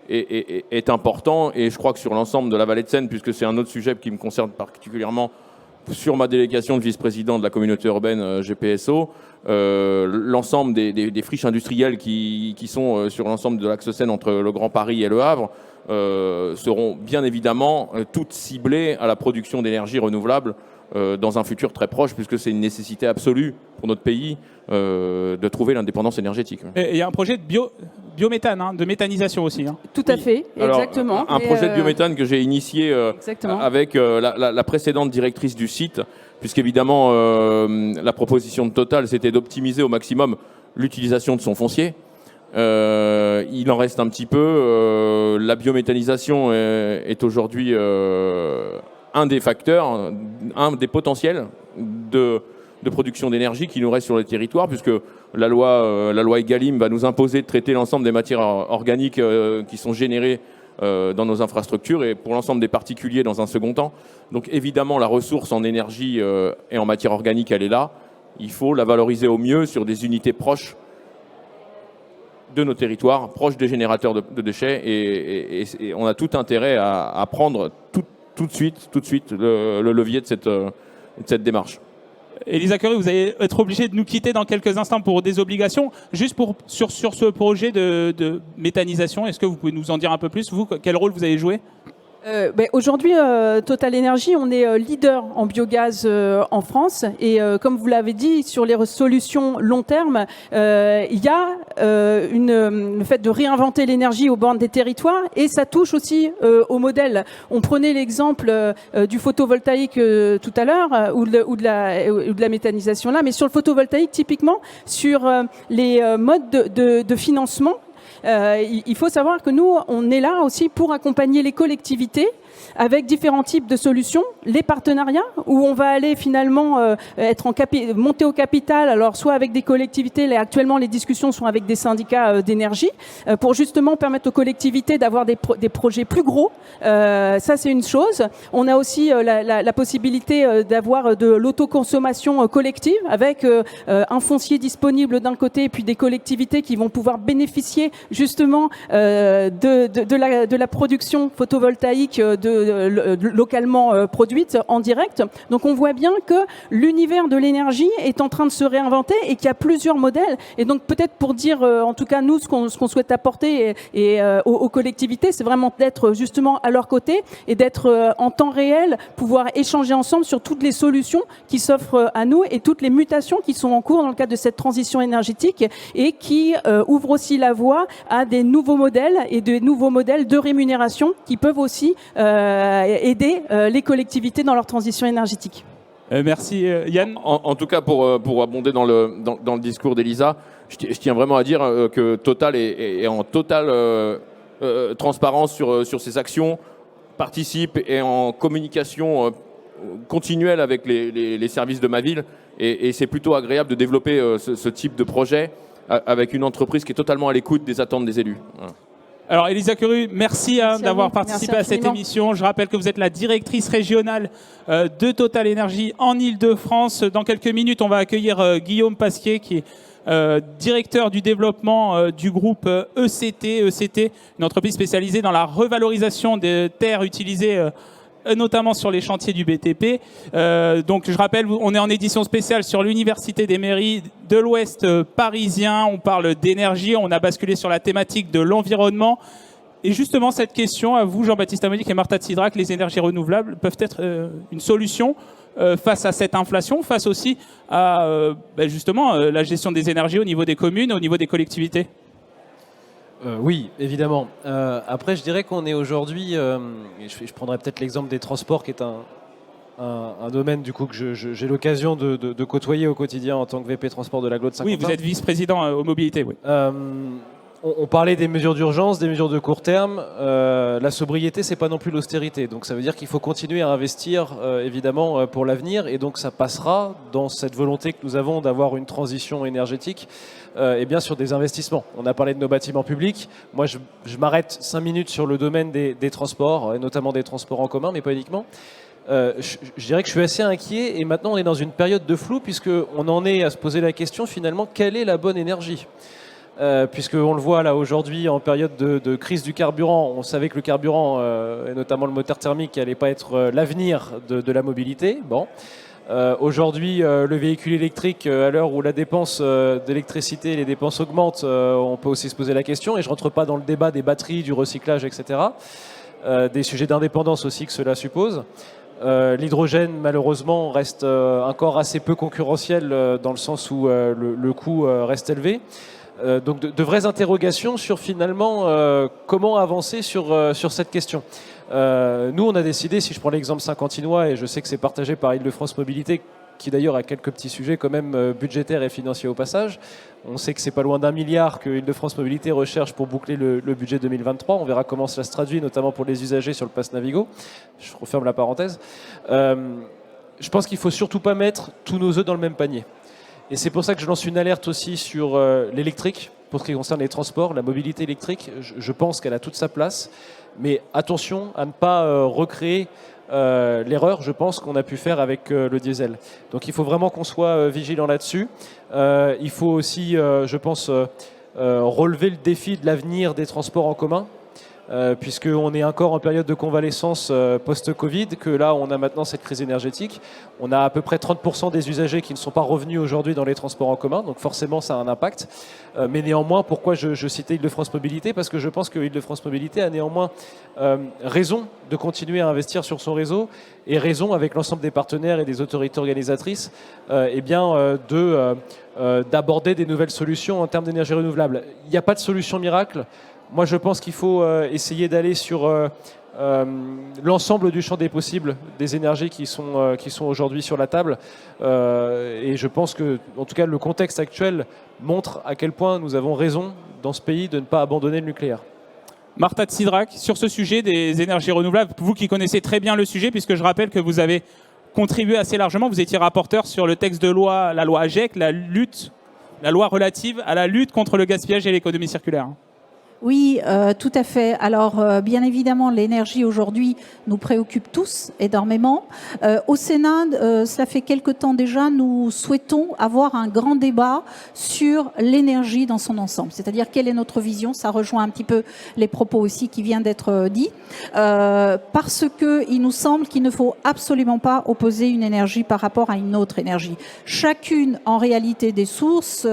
est important. Et je crois que sur l'ensemble de la vallée de Seine, puisque c'est un autre sujet qui me concerne particulièrement sur ma délégation de vice-président de la communauté urbaine GPSO, l'ensemble des friches industrielles qui sont sur l'ensemble de l'axe Seine entre le Grand Paris et Le Havre seront bien évidemment toutes ciblées à la production d'énergie renouvelable dans un futur très proche, puisque c'est une nécessité absolue pour notre pays de trouver l'indépendance énergique. Et il y a un projet de biométhane, de méthanisation aussi. Tout à fait, alors, exactement. Un projet de biométhane que j'ai initié avec la précédente directrice du site, puisqu'évidemment la proposition de Total, c'était d'optimiser au maximum l'utilisation de son foncier. Il en reste un petit peu. La biométhanisation est aujourd'hui un des facteurs, un des potentiels de production d'énergie qui nous reste sur le territoire, puisque la loi Egalim va nous imposer de traiter l'ensemble des matières organiques qui sont générées dans nos infrastructures et pour l'ensemble des particuliers dans un second temps. Donc évidemment, la ressource en énergie et en matière organique, elle est là. Il faut la valoriser au mieux sur des unités proches de nos territoires, proches des générateurs de déchets, et on a tout intérêt à prendre tout de suite le levier de cette démarche. Elisa Curie, vous allez être obligé de nous quitter dans quelques instants pour des obligations. Juste sur ce projet de méthanisation, est-ce que vous pouvez nous en dire un peu plus? Vous, quel rôle vous avez joué? Aujourd'hui, Total Energy, on est leader en biogaz en France. Et comme vous l'avez dit, sur les solutions long terme, il y a le fait de réinventer l'énergie aux bornes des territoires, et ça touche aussi au modèle. On prenait l'exemple du photovoltaïque tout à l'heure, ou de la méthanisation là, mais sur le photovoltaïque, typiquement, sur les modes de financement, il faut savoir que nous, on est là aussi pour accompagner les collectivités avec différents types de solutions, les partenariats où on va aller finalement monter au capital, alors soit avec des collectivités, actuellement les discussions sont avec des syndicats d'énergie, pour justement permettre aux collectivités d'avoir des projets plus gros. Ça c'est une chose. On a aussi la possibilité d'avoir de l'autoconsommation collective avec un foncier disponible d'un côté et puis des collectivités qui vont pouvoir bénéficier justement de la production photovoltaïque localement produite en direct. Donc on voit bien que l'univers de l'énergie est en train de se réinventer et qu'il y a plusieurs modèles. Et donc peut-être pour dire, en tout cas nous, ce qu'on souhaite apporter aux collectivités, c'est vraiment d'être justement à leur côté et d'être en temps réel, pouvoir échanger ensemble sur toutes les solutions qui s'offrent à nous et toutes les mutations qui sont en cours dans le cadre de cette transition énergétique et qui ouvrent aussi la voie à des nouveaux modèles et des nouveaux modèles de rémunération qui peuvent aussi aider les collectivités dans leur transition énergétique. Merci Yann. En tout cas, pour abonder dans le discours d'Elisa, je tiens vraiment à dire que Total est en totale transparence sur ses actions, participe et en communication continuelle avec les services de ma ville. Et c'est plutôt agréable de développer ce type de projet avec une entreprise qui est totalement à l'écoute des attentes des élus. Voilà. Alors Elisa Curie, merci d'avoir participé à cette émission. Je rappelle que vous êtes la directrice régionale de Total Energy en Ile-de-France. Dans quelques minutes, on va accueillir Guillaume Pasquier qui est directeur du développement du groupe ECT. ECT, une entreprise spécialisée dans la revalorisation des terres utilisées notamment sur les chantiers du BTP. Donc je rappelle, on est en édition spéciale sur l'Université des mairies de l'Ouest parisien. On parle d'énergie, on a basculé sur la thématique de l'environnement. Et justement, cette question, à vous, Jean-Baptiste Amonique et Marta Tsidrack, les énergies renouvelables peuvent être une solution face à cette inflation, face aussi à justement la gestion des énergies au niveau des communes, au niveau des collectivités. Oui, évidemment. Après, je dirais qu'on est aujourd'hui, je prendrais peut-être l'exemple des transports, qui est un domaine du coup que j'ai l'occasion de côtoyer au quotidien en tant que VP transport de l'agglo de Saint-Quentin. Oui, vous êtes vice-président aux mobilités. Oui. On parlait des mesures d'urgence, des mesures de court terme. La sobriété, c'est pas non plus l'austérité. Donc ça veut dire qu'il faut continuer à investir, évidemment, pour l'avenir. Et donc ça passera dans cette volonté que nous avons d'avoir une transition énergétique, et bien sur des investissements. On a parlé de nos bâtiments publics. Moi, je m'arrête 5 minutes sur le domaine des transports, et notamment des transports en commun, mais pas uniquement. Je dirais que je suis assez inquiet. Et maintenant, on est dans une période de flou, puisqu'on en est à se poser la question, finalement, quelle est la bonne énergie ? Puisqu'on le voit là aujourd'hui en période de crise du carburant, on savait que le carburant, et notamment le moteur thermique, n'allait pas être l'avenir de la mobilité. Bon. Aujourd'hui, le véhicule électrique, à l'heure où la dépense d'électricité, les dépenses augmentent, on peut aussi se poser la question, et je ne rentre pas dans le débat des batteries, du recyclage, etc. Des sujets d'indépendance aussi que cela suppose. L'hydrogène, malheureusement, reste encore assez peu concurrentiel dans le sens où le coût reste élevé. Donc de vraies interrogations sur finalement comment avancer sur cette question. Nous, on a décidé, si je prends l'exemple saint-quentinois, et je sais que c'est partagé par Île-de-France Mobilité, qui d'ailleurs a quelques petits sujets quand même budgétaires et financiers au passage. On sait que c'est pas loin d'1 milliard que Île-de-France Mobilité recherche pour boucler le budget 2023. On verra comment cela se traduit, notamment pour les usagers sur le pass Navigo. Je referme la parenthèse. Je pense qu'il faut surtout pas mettre tous nos œufs dans le même panier. Et c'est pour ça que je lance une alerte aussi sur l'électrique, pour ce qui concerne les transports, la mobilité électrique. Je pense qu'elle a toute sa place, mais attention à ne pas recréer l'erreur, je pense, qu'on a pu faire avec le diesel. Donc il faut vraiment qu'on soit vigilant là-dessus. Il faut aussi, je pense, relever le défi de l'avenir des transports en commun. Puisqu'on est encore en période de convalescence post-Covid, que là on a maintenant cette crise énergétique. On a à peu près 30% des usagers qui ne sont pas revenus aujourd'hui dans les transports en commun, donc forcément ça a un impact. Mais néanmoins, pourquoi je citais Île-de-France Mobilité? Parce que je pense que Île-de-France Mobilité a néanmoins raison de continuer à investir sur son réseau et raison avec l'ensemble des partenaires et des autorités organisatrices d'aborder des nouvelles solutions en termes d'énergie renouvelable. Il n'y a pas de solution miracle. Moi, je pense qu'il faut essayer d'aller sur l'ensemble du champ des possibles des énergies qui sont aujourd'hui sur la table. Et je pense que, en tout cas, le contexte actuel montre à quel point nous avons raison dans ce pays de ne pas abandonner le nucléaire. Marta de Cidrac, sur ce sujet des énergies renouvelables, vous qui connaissez très bien le sujet, puisque je rappelle que vous avez contribué assez largement, vous étiez rapporteur sur le texte de loi, la loi AGEC, la loi relative à la lutte contre le gaspillage et l'économie circulaire. Oui, tout à fait. Alors, bien évidemment, l'énergie aujourd'hui nous préoccupe tous énormément. Au Sénat, cela fait quelque temps déjà, nous souhaitons avoir un grand débat sur l'énergie dans son ensemble. C'est-à-dire, quelle est notre vision? Ça rejoint un petit peu les propos aussi qui viennent d'être dits. Parce qu'il nous semble qu'il ne faut absolument pas opposer une énergie par rapport à une autre énergie. Chacune, en réalité, des sources,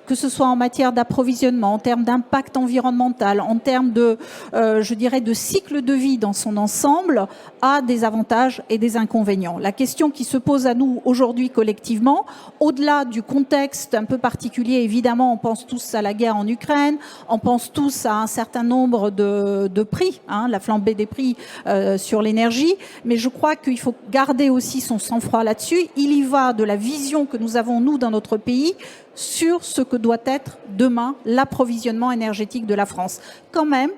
que ce soit en matière d'approvisionnement, en termes d'impact environnemental, en termes de, de cycle de vie dans son ensemble, a des avantages et des inconvénients. La question qui se pose à nous aujourd'hui collectivement, au-delà du contexte un peu particulier, évidemment, on pense tous à la guerre en Ukraine, on pense tous à un certain nombre de prix, la flambée des prix sur l'énergie, mais je crois qu'il faut garder aussi son sang-froid là-dessus. Il y va de la vision que nous avons, nous, dans notre pays, sur ce que doit être demain l'approvisionnement énergétique de la France. Quand même,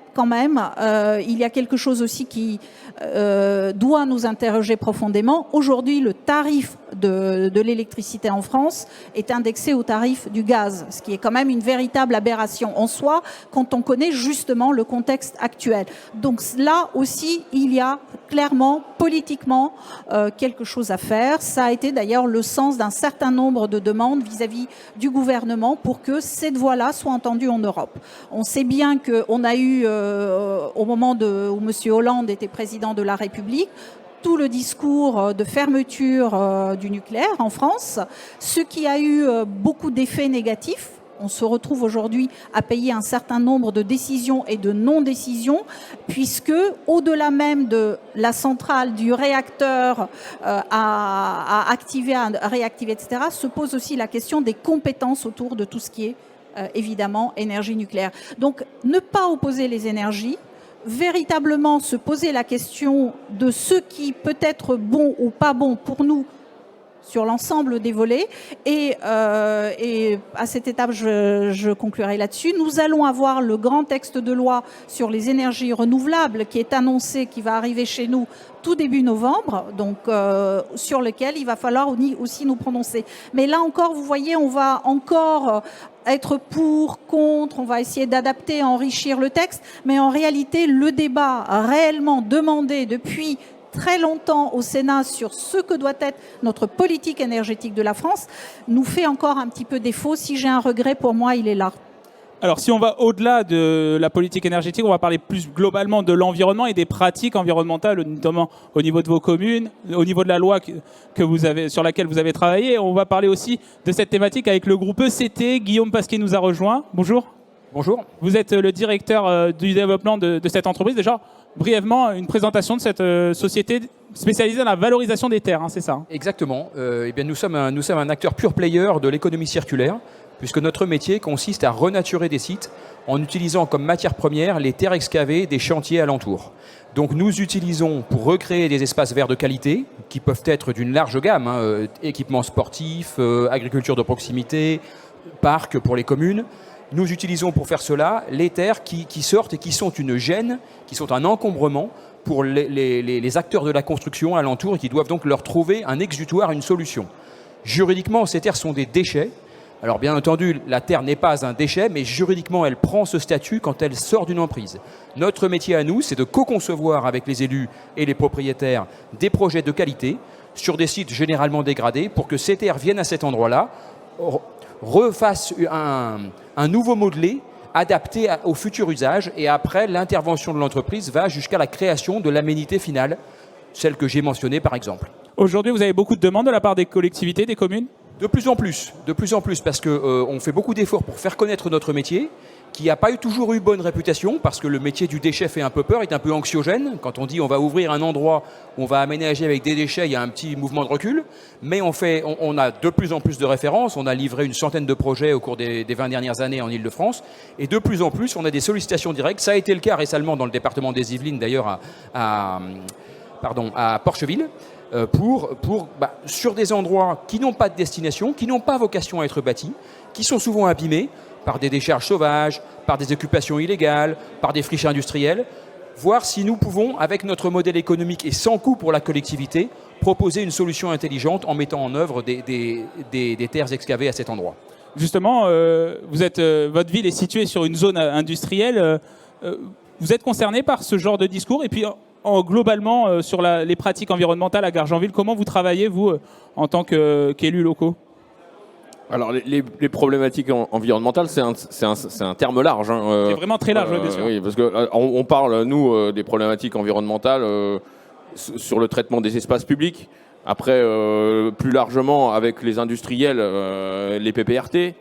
il y a quelque chose aussi qui doit nous interroger profondément. Aujourd'hui, le tarif de l'électricité en France est indexé au tarif du gaz, ce qui est quand même une véritable aberration en soi quand on connaît justement le contexte actuel. Donc là aussi, il y a clairement, politiquement, quelque chose à faire. Ça a été d'ailleurs le sens d'un certain nombre de demandes vis-à-vis du gouvernement pour que cette voix-là soit entendue en Europe. On sait bien qu'on a eu, au moment où M. Hollande était président de la République, tout le discours de fermeture du nucléaire en France, ce qui a eu beaucoup d'effets négatifs. On se retrouve aujourd'hui à payer un certain nombre de décisions et de non-décisions, puisque au-delà même de la centrale, du réacteur à activer, à réactiver, etc., se pose aussi la question des compétences autour de tout ce qui est évidemment énergie nucléaire. Donc ne pas opposer les énergies, véritablement se poser la question de ce qui peut être bon ou pas bon pour nous sur l'ensemble des volets. Et à cette étape, je conclurai là-dessus. Nous allons avoir le grand texte de loi sur les énergies renouvelables qui est annoncé, qui va arriver chez nous tout début novembre, donc sur lequel il va falloir aussi nous prononcer. Mais là encore, vous voyez, on va encore être pour, contre, on va essayer d'adapter, enrichir le texte, mais en réalité, le débat réellement demandé depuis très longtemps au Sénat sur ce que doit être notre politique énergétique de la France nous fait encore un petit peu défaut. Si j'ai un regret, pour moi, il est là. Alors, si on va au-delà de la politique énergétique, on va parler plus globalement de l'environnement et des pratiques environnementales, notamment au niveau de vos communes, au niveau de la loi sur laquelle vous avez travaillé. On va parler aussi de cette thématique avec le groupe ECT. Guillaume Pasquier nous a rejoint. Bonjour. Bonjour. Vous êtes le directeur du développement de cette entreprise. Déjà, brièvement, une présentation de cette société spécialisée dans la valorisation des terres, c'est ça? Exactement. Eh bien, nous sommes un acteur pure player de l'économie circulaire, puisque notre métier consiste à renaturer des sites en utilisant comme matière première les terres excavées des chantiers alentours. Donc nous utilisons pour recréer des espaces verts de qualité, qui peuvent être d'une large gamme, équipements sportifs, agriculture de proximité, parcs pour les communes. Nous utilisons pour faire cela les terres qui sortent et qui sont une gêne, qui sont un encombrement pour les acteurs de la construction alentour et qui doivent donc leur trouver un exutoire, une solution. Juridiquement, ces terres sont des déchets. Alors bien entendu, la terre n'est pas un déchet, mais juridiquement, elle prend ce statut quand elle sort d'une emprise. Notre métier à nous, c'est de co-concevoir avec les élus et les propriétaires des projets de qualité sur des sites généralement dégradés pour que ces terres viennent à cet endroit-là, refassent un nouveau modelé adapté au futur usage. Et après, l'intervention de l'entreprise va jusqu'à la création de l'aménité finale, celle que j'ai mentionnée par exemple. Aujourd'hui, vous avez beaucoup de demandes de la part des collectivités, des communes? De plus en plus, parce que on fait beaucoup d'efforts pour faire connaître notre métier, qui n'a pas toujours eu bonne réputation, parce que le métier du déchet fait un peu peur, est un peu anxiogène. Quand on dit on va ouvrir un endroit où on va aménager avec des déchets, il y a un petit mouvement de recul. Mais on a de plus en plus de références. On a livré une centaine de projets au cours des 20 dernières années en Ile-de-France. Et de plus en plus, on a des sollicitations directes. Ça a été le cas récemment dans le département des Yvelines, d'ailleurs à Porcheville. Sur des endroits qui n'ont pas de destination, qui n'ont pas vocation à être bâtis, qui sont souvent abîmés par des décharges sauvages, par des occupations illégales, par des friches industrielles, voir si nous pouvons, avec notre modèle économique et sans coût pour la collectivité, proposer une solution intelligente en mettant en œuvre des terres excavées à cet endroit. Justement, votre ville est située sur une zone industrielle. Vous êtes concerné par ce genre de discours? Et puis, globalement, sur les pratiques environnementales à Gargenville, comment vous travaillez, vous, en tant qu'élus locaux? Alors, les problématiques environnementales, c'est un terme large. Hein. C'est vraiment très large, bien sûr. Oui, parce qu'on parle, nous, des problématiques environnementales sur le traitement des espaces publics. Après, plus largement, avec les industriels, les PPRT.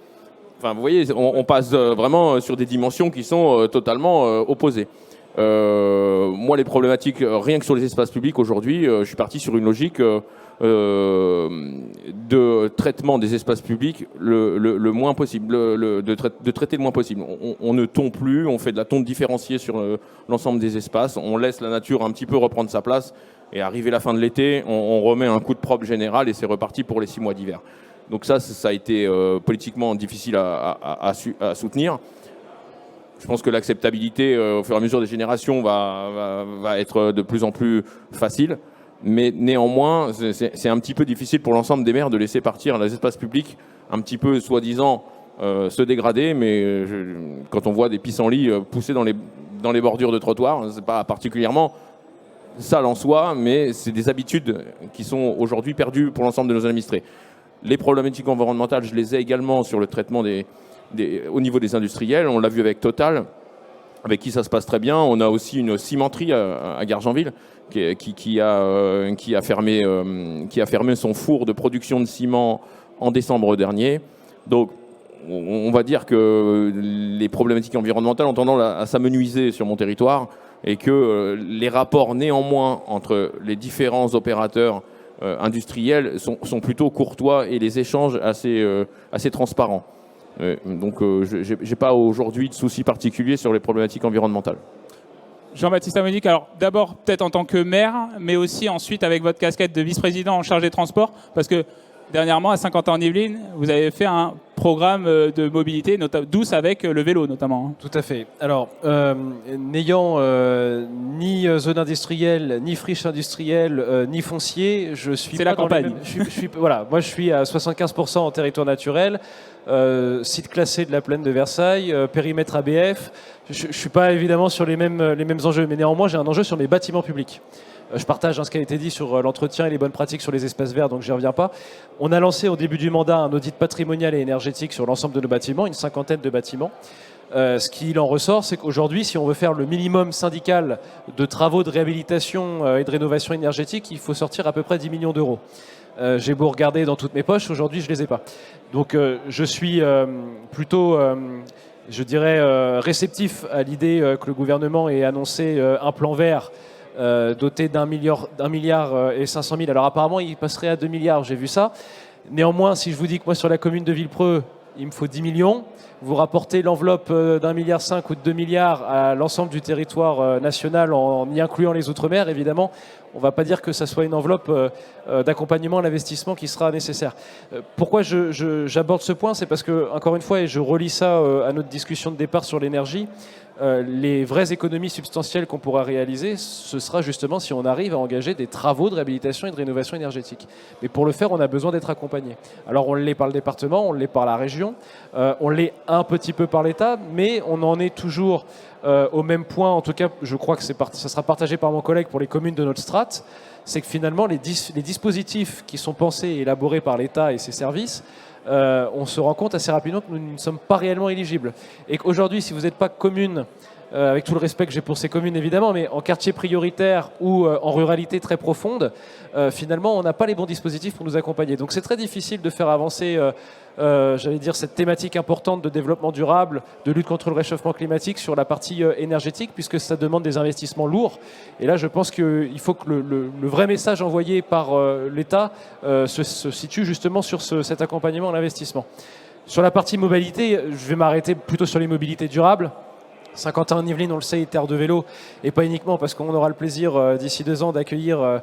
Enfin, vous voyez, on passe vraiment sur des dimensions qui sont totalement opposées. Moi, les problématiques, rien que sur les espaces publics, aujourd'hui, je suis parti sur une logique de traitement des espaces publics le moins possible, de traiter le moins possible. On ne tond plus, on fait de la tonte différenciée sur l'ensemble des espaces, on laisse la nature un petit peu reprendre sa place, et arrivé la fin de l'été, on remet un coup de propre général et c'est reparti pour les 6 mois d'hiver. Donc ça a été politiquement difficile à soutenir. Je pense que l'acceptabilité au fur et à mesure des générations va être de plus en plus facile. Mais néanmoins, c'est un petit peu difficile pour l'ensemble des maires de laisser partir les espaces publics un petit peu, soi-disant, se dégrader. Mais quand on voit des pissenlits pousser dans les bordures de trottoirs, c'est pas particulièrement sale en soi, mais c'est des habitudes qui sont aujourd'hui perdues pour l'ensemble de nos administrés. Les problématiques environnementales, je les ai également sur le traitement au niveau des industriels. On l'a vu avec Total, avec qui ça se passe très bien. On a aussi une cimenterie à Gargenville qui a fermé son four de production de ciment en décembre dernier. Donc, on va dire que les problématiques environnementales ont tendance à s'amenuiser sur mon territoire et que les rapports néanmoins entre les différents opérateurs industriels sont plutôt courtois et les échanges assez transparents. Donc, je n'ai pas aujourd'hui de soucis particuliers sur les problématiques environnementales. Jean-Baptiste Amonique, alors d'abord peut-être en tant que maire, mais aussi ensuite avec votre casquette de vice-président en charge des transports, parce que dernièrement à Saint-Quentin-en-Yvelines, vous avez fait un programme de mobilité douce avec le vélo notamment. Tout à fait. Alors, n'ayant ni zone industrielle, ni friche industrielle, ni foncier, je suis C'est pas la dans campagne. Voilà, moi je suis à 75% en territoire naturel, site classé de la plaine de Versailles, périmètre ABF. Je ne suis pas évidemment sur les mêmes enjeux, mais néanmoins j'ai un enjeu sur mes bâtiments publics. Je partage ce qui a été dit sur l'entretien et les bonnes pratiques sur les espaces verts, donc j'y reviens pas. On a lancé au début du mandat un audit patrimonial et énergétique sur l'ensemble de nos bâtiments, une 50aine de bâtiments. Ce qu'il en ressort, c'est qu'aujourd'hui, si on veut faire le minimum syndical de travaux de réhabilitation et de rénovation énergétique, il faut sortir à peu près 10 millions d'euros. J'ai beau regarder dans toutes mes poches, aujourd'hui je les ai pas. Donc je suis plutôt... je dirais réceptif à l'idée que le gouvernement ait annoncé un plan vert doté d'un milliard et 500 000. Alors apparemment, il passerait à 2 milliards, j'ai vu ça. Néanmoins, si je vous dis que moi, sur la commune de Villepreux, il me faut 10 millions, vous rapportez l'enveloppe d'1,5 milliard ou de 2 milliards à l'ensemble du territoire national en y incluant les Outre-mer, évidemment, on ne va pas dire que ça soit une enveloppe d'accompagnement à l'investissement qui sera nécessaire. Pourquoi j'aborde ce point? C'est parce que, encore une fois, et je relis ça à notre discussion de départ sur l'énergie, les vraies économies substantielles qu'on pourra réaliser, ce sera justement si on arrive à engager des travaux de réhabilitation et de rénovation énergétique. Mais pour le faire, on a besoin d'être accompagné. Alors on l'est par le département, on l'est par la région, on l'est un petit peu par l'État, mais on en est toujours au même point. En tout cas, je crois que ça sera partagé par mon collègue pour les communes de notre strate. c'est que finalement les dispositifs qui sont pensés et élaborés par l'État et ses services, on se rend compte assez rapidement que nous ne sommes pas réellement éligibles. Et qu'aujourd'hui, si vous n'êtes pas commune, avec tout le respect que j'ai pour ces communes évidemment, mais en quartier prioritaire ou en ruralité très profonde, finalement on n'a pas les bons dispositifs pour nous accompagner. Donc c'est très difficile de faire avancer j'allais dire cette thématique importante de développement durable, de lutte contre le réchauffement climatique sur la partie énergétique, puisque ça demande des investissements lourds. Et là je pense qu'il faut que le vrai message envoyé par l'État se situe justement sur cet accompagnement à l'investissement. Sur la partie mobilité, je vais m'arrêter plutôt sur les mobilités durables. Saint-Quentin-en-Yvelines, on le sait, est terre de vélo, et pas uniquement parce qu'on aura le plaisir d'ici 2 ans d'accueillir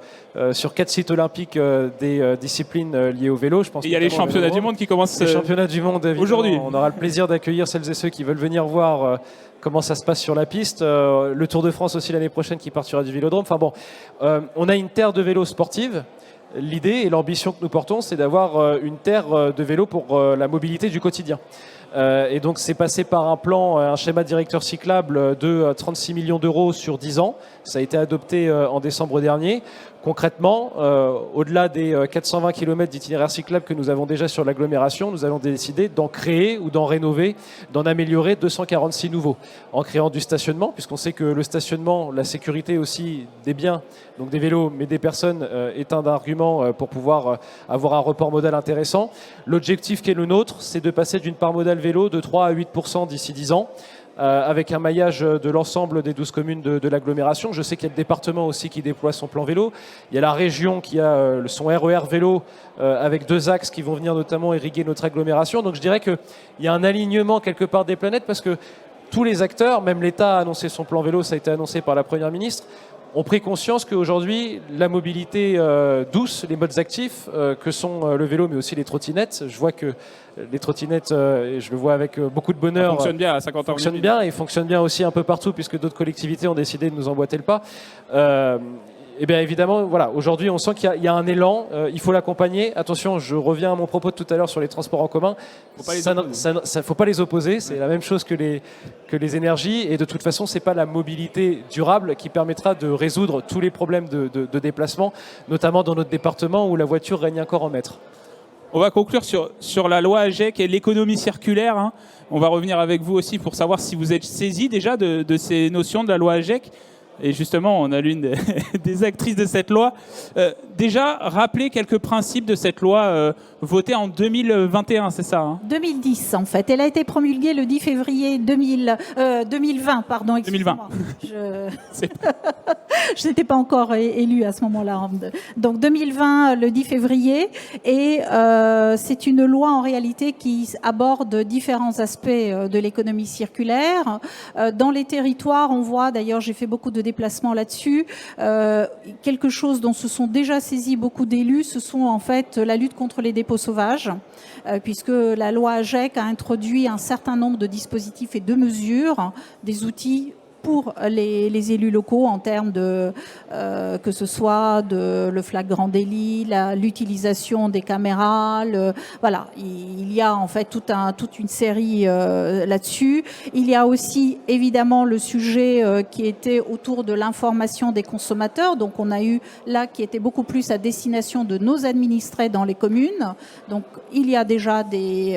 sur 4 sites olympiques des disciplines liées au vélo. Je pense il y a les championnats du monde qui commencent les championnats du monde aujourd'hui. On aura le plaisir d'accueillir celles et ceux qui veulent venir voir comment ça se passe sur la piste. Le Tour de France aussi l'année prochaine qui partira du Vélodrome. Enfin bon, on a une terre de vélo sportive. L'idée et l'ambition que nous portons, c'est d'avoir une terre de vélo pour la mobilité du quotidien. Et donc c'est passé par un plan, un schéma directeur cyclable de 36 millions d'euros sur 10 ans. Ça a été adopté en décembre dernier. Concrètement, au-delà des 420 km d'itinéraires cyclables que nous avons déjà sur l'agglomération, nous allons décider d'en créer ou d'en rénover, d'en améliorer 246 nouveaux. En créant du stationnement, puisqu'on sait que le stationnement, la sécurité aussi des biens, donc des vélos, mais des personnes, est un argument pour pouvoir avoir un report modal intéressant. L'objectif qui est le nôtre, c'est de passer d'une part modale vélo de 3 à 8% d'ici 10 ans. Avec un maillage de l'ensemble des 12 communes de l'agglomération. Je sais qu'il y a le département aussi qui déploie son plan vélo. Il y a la région qui a son RER vélo avec 2 axes qui vont venir notamment irriguer notre agglomération. Donc je dirais qu'il y a un alignement quelque part des planètes parce que tous les acteurs, même l'État a annoncé son plan vélo, ça a été annoncé par la Première ministre, ont pris conscience qu'aujourd'hui, la mobilité douce, les modes actifs, que sont le vélo, mais aussi les trottinettes. Je vois que les trottinettes, et je le vois avec beaucoup de bonheur, fonctionne bien à 50 ans. Fonctionne bien et fonctionne bien aussi un peu partout, puisque d'autres collectivités ont décidé de nous emboîter le pas. Et bien évidemment, voilà, aujourd'hui on sent qu'il y a un élan, il faut l'accompagner. Attention, je reviens à mon propos de tout à l'heure sur les transports en commun. Faut pas les opposer, c'est la même chose que les énergies. Et de toute façon, c'est pas la mobilité durable qui permettra de résoudre tous les problèmes de déplacement, notamment dans notre département où la voiture règne encore en maître. On va conclure sur la loi AGEC et l'économie circulaire. Hein. On va revenir avec vous aussi pour savoir si vous êtes saisi déjà de ces notions de la loi AGEC. Et justement, on a l'une des actrices de cette loi. Déjà, rappeler quelques principes de cette loi votée en 2021, c'est ça hein 2010, en fait. Elle a été promulguée le 10 février 2020, pardon, excusez-moi. 2020. Je n'étais pas encore élue à ce moment-là. Donc 2020, le 10 février. Et c'est une loi, en réalité, qui aborde différents aspects de l'économie circulaire. Dans les territoires, on voit, d'ailleurs, j'ai fait beaucoup de déplacements là-dessus, quelque chose dont se sont déjà saisis beaucoup d'élus, ce sont en fait la lutte contre les dépôts sauvages, puisque la loi AGEC a introduit un certain nombre de dispositifs et de mesures, des outils pour les élus locaux en termes de que ce soit le flagrant délit, l'utilisation des caméras, voilà, il y a en fait toute une série là-dessus. Il y a aussi évidemment le sujet qui était autour de l'information des consommateurs. Donc on a eu là qui était beaucoup plus à destination de nos administrés dans les communes. Donc il y a déjà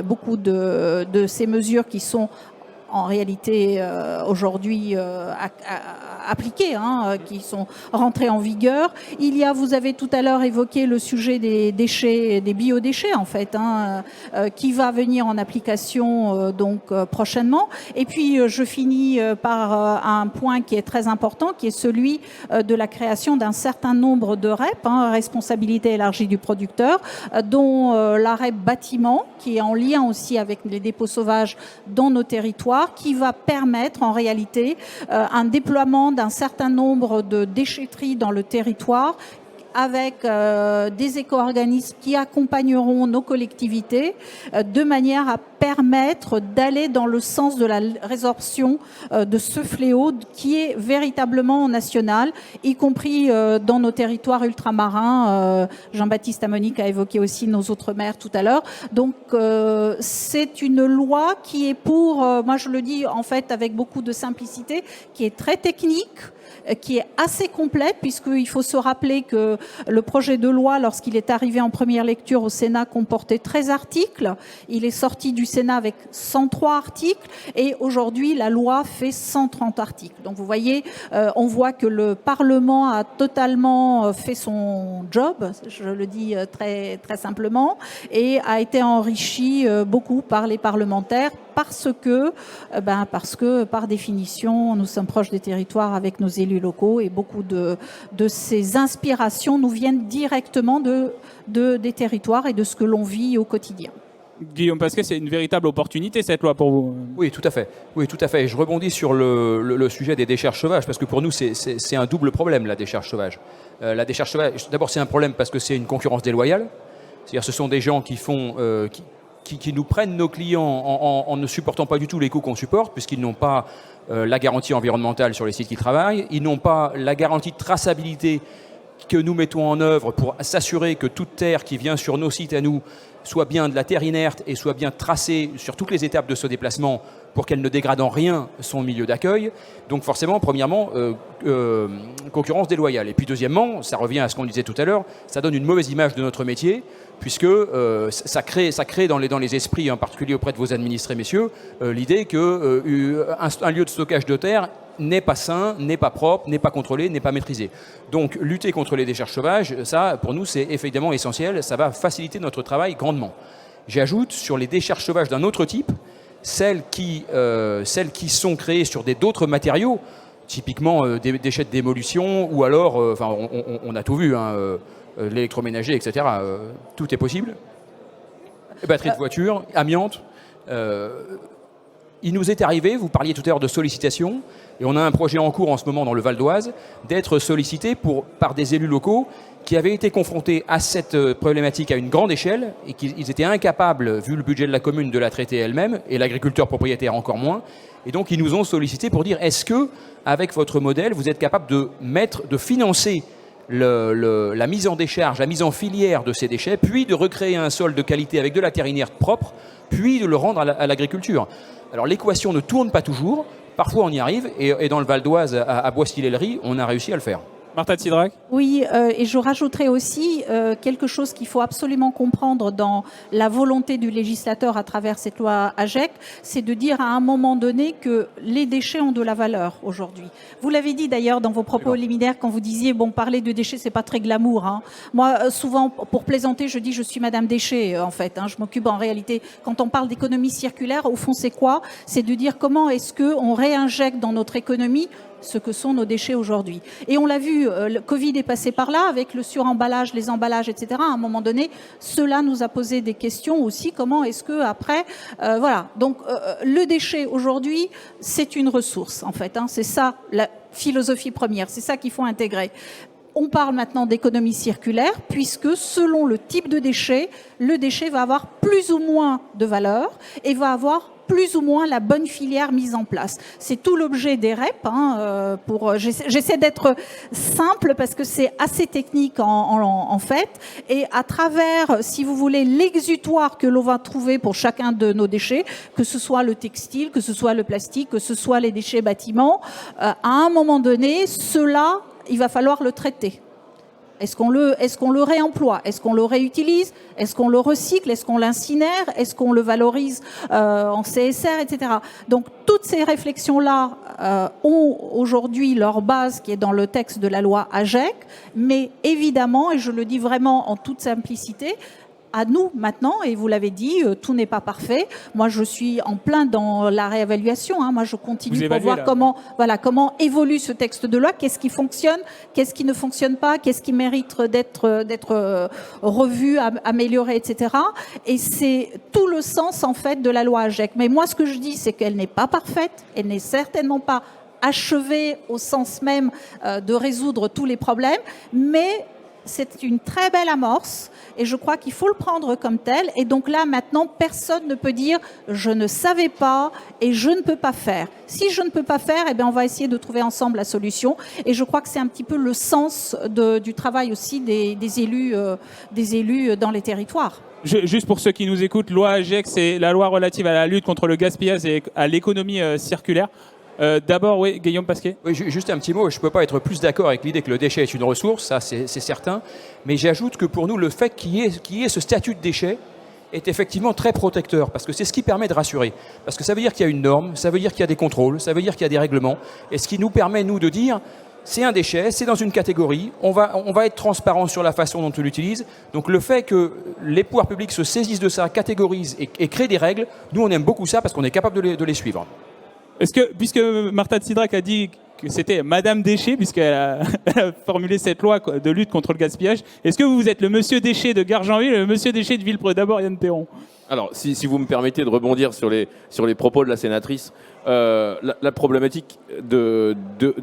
beaucoup de ces mesures qui sont en réalité aujourd'hui appliquées, qui sont rentrées en vigueur. Vous avez tout à l'heure évoqué le sujet des déchets, des biodéchets en fait, qui va venir en application prochainement. Et puis je finis par un point qui est très important, qui est celui de la création d'un certain nombre de REP, responsabilité élargie du producteur, dont la REP bâtiment, qui est en lien aussi avec les dépôts sauvages dans nos territoires, qui va permettre en réalité un déploiement d'un certain nombre de déchetteries dans le territoire avec des éco-organismes qui accompagneront nos collectivités de manière à permettre d'aller dans le sens de la résorption de ce fléau qui est véritablement national, y compris dans nos territoires ultramarins. Jean-Baptiste Amonique a évoqué aussi nos outre-mer tout à l'heure. Donc c'est une loi qui est moi je le dis en fait avec beaucoup de simplicité, qui est très technique, qui est assez complète, puisqu'il faut se rappeler que le projet de loi, lorsqu'il est arrivé en première lecture au Sénat, comportait 13 articles. Il est sorti du Sénat avec 103 articles et aujourd'hui, la loi fait 130 articles. Donc vous voyez, on voit que le Parlement a totalement fait son job, je le dis très, très simplement, et a été enrichi beaucoup par les parlementaires parce que par définition, nous sommes proches des territoires avec nos élus locaux et beaucoup de ces inspirations nous viennent directement des territoires et de ce que l'on vit au quotidien. Guillaume Pasquet, c'est une véritable opportunité cette loi pour vous. Oui, tout à fait. Oui, tout à fait. Et je rebondis sur le sujet des décharges sauvages, parce que pour nous, c'est un double problème, la décharge sauvage. La décharge sauvage, d'abord, c'est un problème parce que c'est une concurrence déloyale. C'est-à-dire ce sont des gens qui nous prennent nos clients en ne supportant pas du tout les coûts qu'on supporte, puisqu'ils n'ont pas la garantie environnementale sur les sites qui travaillent, ils n'ont pas la garantie de traçabilité que nous mettons en œuvre pour s'assurer que toute terre qui vient sur nos sites à nous soit bien de la terre inerte et soit bien tracée sur toutes les étapes de ce déplacement pour qu'elle ne dégrade en rien son milieu d'accueil. Donc forcément, premièrement, concurrence déloyale. Et puis deuxièmement, ça revient à ce qu'on disait tout à l'heure, ça donne une mauvaise image de notre métier, puisque ça crée dans les esprits, en particulier auprès de vos administrés, messieurs, l'idée qu'un lieu de stockage de terre n'est pas sain, n'est pas propre, n'est pas contrôlé, n'est pas maîtrisé. Donc lutter contre les décharges sauvages, ça, pour nous, c'est évidemment essentiel, ça va faciliter notre travail grandement. J'ajoute sur les décharges sauvages d'un autre type, celles qui sont créées sur d'autres matériaux, typiquement des déchets de démolition, ou alors, on a tout vu, l'électroménager, etc. Tout est possible. Batterie de voiture, amiante. Il nous est arrivé, vous parliez tout à l'heure de sollicitation, et on a un projet en cours en ce moment dans le Val d'Oise, d'être sollicité par des élus locaux qui avaient été confrontés à cette problématique à une grande échelle et qu'ils étaient incapables, vu le budget de la commune, de la traiter elle-même, et l'agriculteur propriétaire encore moins. Et donc ils nous ont sollicité pour dire, est-ce que, avec votre modèle, vous êtes capable de financer la mise en décharge, la mise en filière de ces déchets, puis de recréer un sol de qualité avec de la terre inerte propre, puis de le rendre à l'agriculture. Alors l'équation ne tourne pas toujours, parfois on y arrive, et dans le Val d'Oise, à Bois-Stille-Ellery, on a réussi à le faire. Marta de Cidrac. Oui, et je rajouterai aussi quelque chose qu'il faut absolument comprendre dans la volonté du législateur à travers cette loi AGEC, c'est de dire à un moment donné que les déchets ont de la valeur aujourd'hui. Vous l'avez dit d'ailleurs dans vos propos liminaires quand vous disiez, bon, parler de déchets, c'est pas très glamour. Hein. Moi, souvent, pour plaisanter, je dis je suis Madame Déchet, en fait. Hein. Je m'occupe en réalité, quand on parle d'économie circulaire, au fond, c'est quoi? C'est de dire comment est-ce qu'on réinjecte dans notre économie ce que sont nos déchets aujourd'hui. Et on l'a vu, le Covid est passé par là, avec le suremballage, les emballages, etc. À un moment donné, cela nous a posé des questions aussi. Comment est-ce que après, voilà. Donc, le déchet aujourd'hui, c'est une ressource, en fait. Hein. C'est ça la philosophie première. C'est ça qu'il faut intégrer. On parle maintenant d'économie circulaire, puisque selon le type de déchet, le déchet va avoir plus ou moins de valeur et va avoir plus ou moins la bonne filière mise en place. C'est tout l'objet des REP. Hein, j'essaie d'être simple parce que c'est assez technique en fait. Et à travers, si vous voulez, l'exutoire que l'on va trouver pour chacun de nos déchets, que ce soit le textile, que ce soit le plastique, que ce soit les déchets bâtiments, à un moment donné, cela, il va falloir le traiter. Est-ce qu'on le réemploie? Est-ce qu'on le réutilise? Est-ce qu'on le recycle? Est-ce qu'on l'incinère? Est-ce qu'on le valorise en CSR, etc. Donc toutes ces réflexions-là ont aujourd'hui leur base qui est dans le texte de la loi AGEC, mais évidemment, et je le dis vraiment en toute simplicité, à nous maintenant, et vous l'avez dit, tout n'est pas parfait. Moi, je suis en plein dans la réévaluation. Hein. Moi, je continue pour voir comment évolue ce texte de loi, qu'est-ce qui fonctionne, qu'est-ce qui ne fonctionne pas, qu'est-ce qui mérite d'être revu, amélioré, etc. Et c'est tout le sens, en fait, de la loi AGEC. Mais moi, ce que je dis, c'est qu'elle n'est pas parfaite, elle n'est certainement pas achevée au sens même de résoudre tous les problèmes, mais c'est une très belle amorce et je crois qu'il faut le prendre comme tel. Et donc là, maintenant, personne ne peut dire « je ne savais pas et je ne peux pas faire ». Si je ne peux pas faire, eh bien, on va essayer de trouver ensemble la solution. Et je crois que c'est un petit peu le sens du travail aussi des élus dans les territoires. Juste pour ceux qui nous écoutent, loi AGEC, c'est la loi relative à la lutte contre le gaspillage et à l'économie circulaire. D'abord, oui, Guillaume Pasquet. Oui, juste un petit mot, je ne peux pas être plus d'accord avec l'idée que le déchet est une ressource, ça c'est certain, mais j'ajoute que pour nous, le fait qu'il y ait ce statut de déchet est effectivement très protecteur, parce que c'est ce qui permet de rassurer. Parce que ça veut dire qu'il y a une norme, ça veut dire qu'il y a des contrôles, ça veut dire qu'il y a des règlements, et ce qui nous permet, nous, de dire, c'est un déchet, c'est dans une catégorie, on va être transparent sur la façon dont on l'utilise. Donc le fait que les pouvoirs publics se saisissent de ça, catégorisent et créent des règles, nous on aime beaucoup ça parce qu'on est capable de les suivre. Est-ce que, puisque Marta Tsidrack a dit que c'était Madame Déchet, puisqu'elle a formulé cette loi de lutte contre le gaspillage, est-ce que vous êtes le Monsieur Déchet de Gargenville et le Monsieur Déchet de Villepreux? D'abord, Yann Perron. Alors, si vous me permettez de rebondir sur les propos de la sénatrice, la problématique de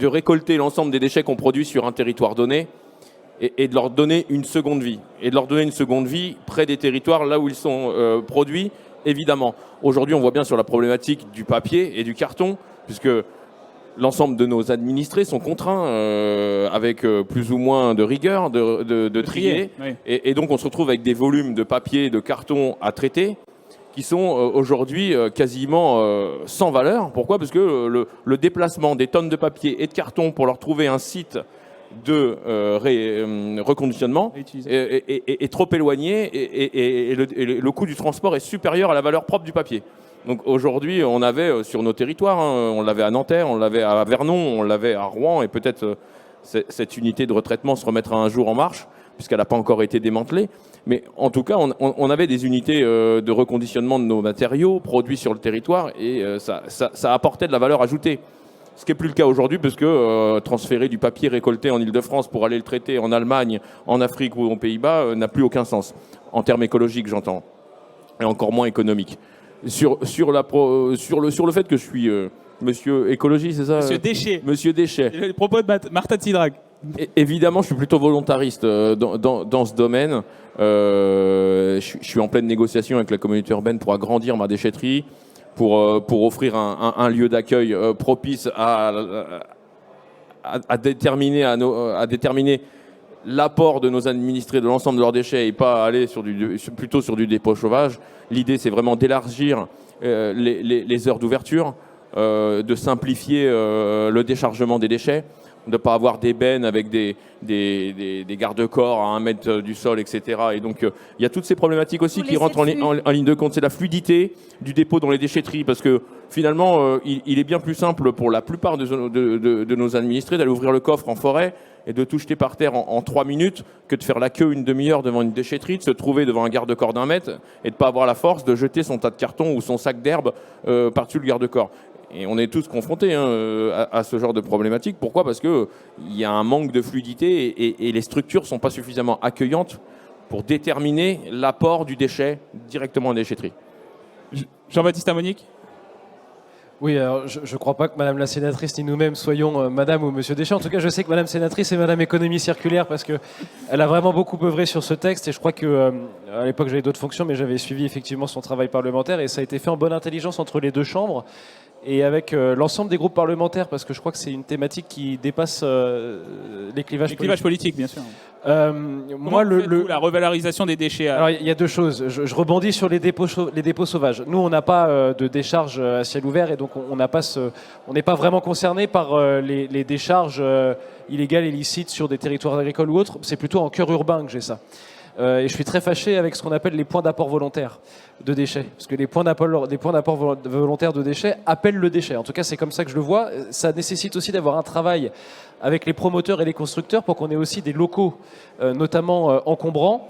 récolter l'ensemble des déchets qu'on produit sur un territoire donné et de leur donner une seconde vie. Et de leur donner une seconde vie près des territoires, là où ils sont produits, évidemment. Aujourd'hui, on voit bien sur la problématique du papier et du carton, puisque l'ensemble de nos administrés sont contraints, avec plus ou moins de rigueur, de trier. Oui. Et donc, on se retrouve avec des volumes de papier, de carton à traiter qui sont aujourd'hui quasiment sans valeur. Pourquoi? Parce que le déplacement des tonnes de papier et de carton pour leur trouver un site de reconditionnement est trop éloigné et le coût du transport est supérieur à la valeur propre du papier. Donc aujourd'hui, on avait sur nos territoires, on l'avait à Nanterre, on l'avait à Vernon, on l'avait à Rouen, et peut-être cette unité de retraitement se remettra un jour en marche, puisqu'elle n'a pas encore été démantelée. Mais en tout cas, on avait des unités de reconditionnement de nos matériaux produits sur le territoire, et ça apportait de la valeur ajoutée. Ce qui n'est plus le cas aujourd'hui, parce que transférer du papier récolté en Ile-de-France pour aller le traiter en Allemagne, en Afrique ou aux Pays-Bas n'a plus aucun sens, en termes écologiques j'entends, et encore moins économiques. Sur le fait que je suis monsieur écologie, c'est ça? Monsieur Déchet. Monsieur Déchet. Le propos de Marta Tsidrack. Évidemment, je suis plutôt volontariste dans ce domaine. Je suis en pleine négociation avec la communauté urbaine pour agrandir ma déchetterie, pour offrir un lieu d'accueil propice à déterminer l'apport de nos administrés de l'ensemble de leurs déchets et pas aller plutôt sur du dépôt sauvage. L'idée, c'est vraiment d'élargir les heures d'ouverture, de simplifier le déchargement des déchets, de ne pas avoir des bennes avec des garde-corps à 1 mètre du sol, etc. Et donc, il y a toutes ces problématiques aussi qui rentrent en ligne de compte. C'est la fluidité du dépôt dans les déchetteries, parce que finalement, il est bien plus simple pour la plupart de nos administrés d'aller ouvrir le coffre en forêt et de tout jeter par terre en 3 minutes que de faire la queue une demi-heure devant une déchetterie, de se trouver devant un garde-corps d'1 mètre et de ne pas avoir la force de jeter son tas de carton ou son sac d'herbe par-dessus le garde-corps. Et on est tous confrontés à ce genre de problématique. Pourquoi? Parce qu'il y a un manque de fluidité et les structures ne sont pas suffisamment accueillantes pour déterminer l'apport du déchet directement en déchetterie. Jean-Baptiste Amonique. Oui, alors je ne crois pas que Madame la sénatrice ni nous-mêmes soyons Madame ou Monsieur Déchet. En tout cas, je sais que Madame sénatrice est Madame économie circulaire parce qu'elle a vraiment beaucoup œuvré sur ce texte. Et je crois que à l'époque, j'avais d'autres fonctions, mais j'avais suivi effectivement son travail parlementaire. Et ça a été fait en bonne intelligence entre les deux chambres et avec l'ensemble des groupes parlementaires, parce que je crois que c'est une thématique qui dépasse les clivages politiques, bien sûr. Moi, la revalorisation des déchets. Alors, il y a deux choses. Je rebondis sur les dépôts sauvages. Nous, on n'a pas de décharge à ciel ouvert et donc on n'est pas vraiment concerné par les décharges illégales, illicites sur des territoires agricoles ou autres. C'est plutôt en cœur urbain que j'ai ça. Et je suis très fâché avec ce qu'on appelle les points d'apport volontaire de déchets. Parce que les points d'apport volontaire de déchets appellent le déchet. En tout cas, c'est comme ça que je le vois. Ça nécessite aussi d'avoir un travail avec les promoteurs et les constructeurs pour qu'on ait aussi des locaux, notamment encombrants,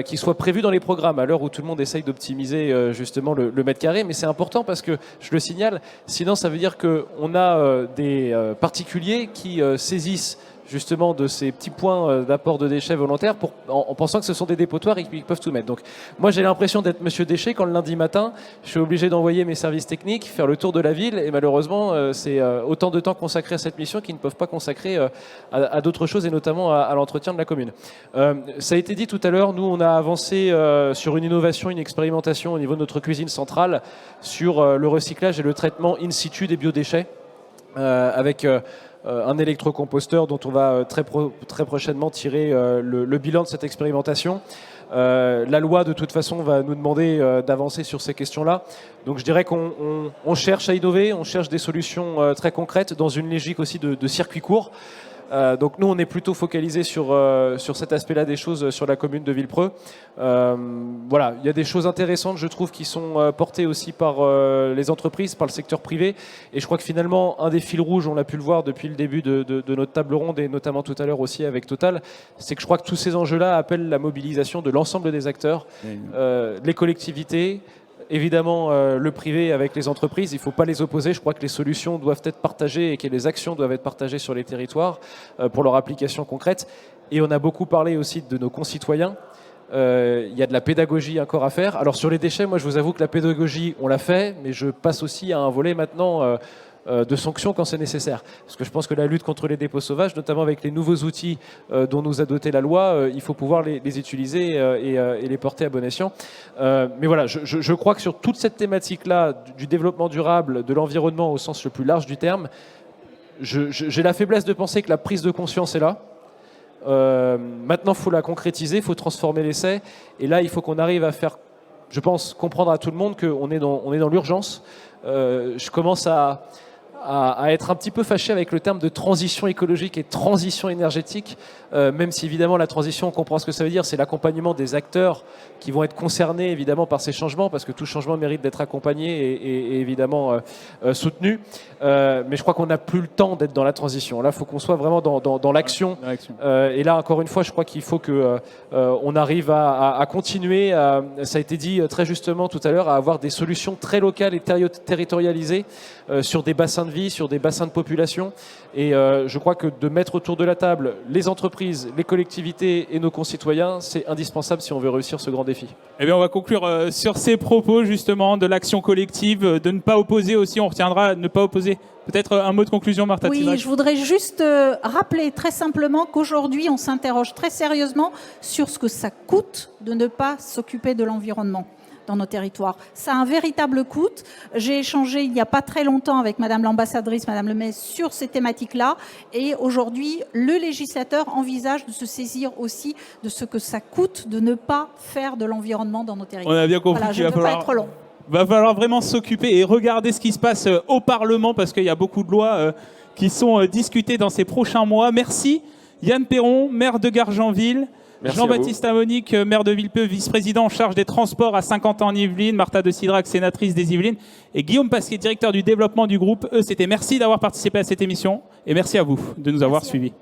qui soient prévus dans les programmes, à l'heure où tout le monde essaye d'optimiser justement le mètre carré. Mais c'est important parce que, je le signale, sinon ça veut dire qu'on a des particuliers qui saisissent justement de ces petits points d'apport de déchets volontaires en pensant que ce sont des dépotoirs et qu'ils peuvent tout mettre. Donc moi j'ai l'impression d'être monsieur déchet quand le lundi matin je suis obligé d'envoyer mes services techniques faire le tour de la ville et malheureusement c'est autant de temps consacré à cette mission qu'ils ne peuvent pas consacrer à d'autres choses et notamment à l'entretien de la commune. Ça a été dit tout à l'heure, nous on a avancé sur une innovation, une expérimentation au niveau de notre cuisine centrale sur le recyclage et le traitement in situ des biodéchets avec un électrocomposteur dont on va très prochainement tirer le bilan de cette expérimentation. La loi, de toute façon, va nous demander d'avancer sur ces questions-là. Donc je dirais qu'on cherche à innover, on cherche des solutions très concrètes dans une logique aussi de circuit court. Donc nous, on est plutôt focalisé sur cet aspect-là des choses sur la commune de Villepreux. Voilà, il y a des choses intéressantes, je trouve, qui sont portées aussi par les entreprises, par le secteur privé. Et je crois que finalement, un des fils rouges, on l'a pu le voir depuis le début de notre table ronde et notamment tout à l'heure aussi avec Total, c'est que je crois que tous ces enjeux-là appellent la mobilisation de l'ensemble des acteurs, les collectivités, évidemment, le privé avec les entreprises, il ne faut pas les opposer. Je crois que les solutions doivent être partagées et que les actions doivent être partagées sur les territoires pour leur application concrète. Et on a beaucoup parlé aussi de nos concitoyens. Il y a de la pédagogie encore à faire. Alors sur les déchets, moi je vous avoue que la pédagogie, on l'a fait, mais je passe aussi à un volet maintenant de sanctions quand c'est nécessaire. Parce que je pense que la lutte contre les dépôts sauvages, notamment avec les nouveaux outils dont nous a doté la loi, il faut pouvoir les utiliser et les porter à bon escient. Mais voilà, je crois que sur toute cette thématique-là, du développement durable, de l'environnement au sens le plus large du terme, j'ai la faiblesse de penser que la prise de conscience est là. Maintenant, il faut la concrétiser, il faut transformer l'essai. Et là, il faut qu'on arrive à faire, je pense, comprendre à tout le monde qu'on est dans l'urgence. Je commence à être un petit peu fâché avec le terme de transition écologique et transition énergétique, même si évidemment la transition, on comprend ce que ça veut dire, c'est l'accompagnement des acteurs qui vont être concernés évidemment par ces changements, parce que tout changement mérite d'être accompagné et évidemment soutenu. Mais je crois qu'on n'a plus le temps d'être dans la transition. Là, il faut qu'on soit vraiment dans l'action. Et là, encore une fois, je crois qu'il faut qu'on arrive à continuer, ça a été dit très justement tout à l'heure, à avoir des solutions très locales et territorialisées sur des bassins de vie, sur des bassins de population. Et je crois que de mettre autour de la table les entreprises, les collectivités et nos concitoyens, c'est indispensable si on veut réussir ce grand défi. Eh bien, on va conclure sur ces propos justement de l'action collective, de ne pas opposer aussi, on retiendra, ne pas opposer. Peut-être un mot de conclusion, Martha Tirac. Oui, je voudrais juste rappeler très simplement qu'aujourd'hui, on s'interroge très sérieusement sur ce que ça coûte de ne pas s'occuper de l'environnement dans nos territoires. Ça a un véritable coût. J'ai échangé il n'y a pas très longtemps avec Madame l'ambassadrice, Madame Le May, sur ces thématiques-là. Et aujourd'hui, le législateur envisage de se saisir aussi de ce que ça coûte de ne pas faire de l'environnement dans nos territoires. On a bien compris voilà, qu'il va falloir... pas être long. Va falloir vraiment s'occuper et regarder ce qui se passe au Parlement parce qu'il y a beaucoup de lois qui sont discutées dans ces prochains mois. Merci Yann Perron, maire de Gargenville. Jean-Baptiste Amonique, maire de Villepreux, vice-président en charge des transports à 50 ans en Yvelines, Martha de Cidrac, sénatrice des Yvelines, et Guillaume Pasquier, directeur du développement du groupe. C'était merci d'avoir participé à cette émission et merci à vous de nous avoir suivis.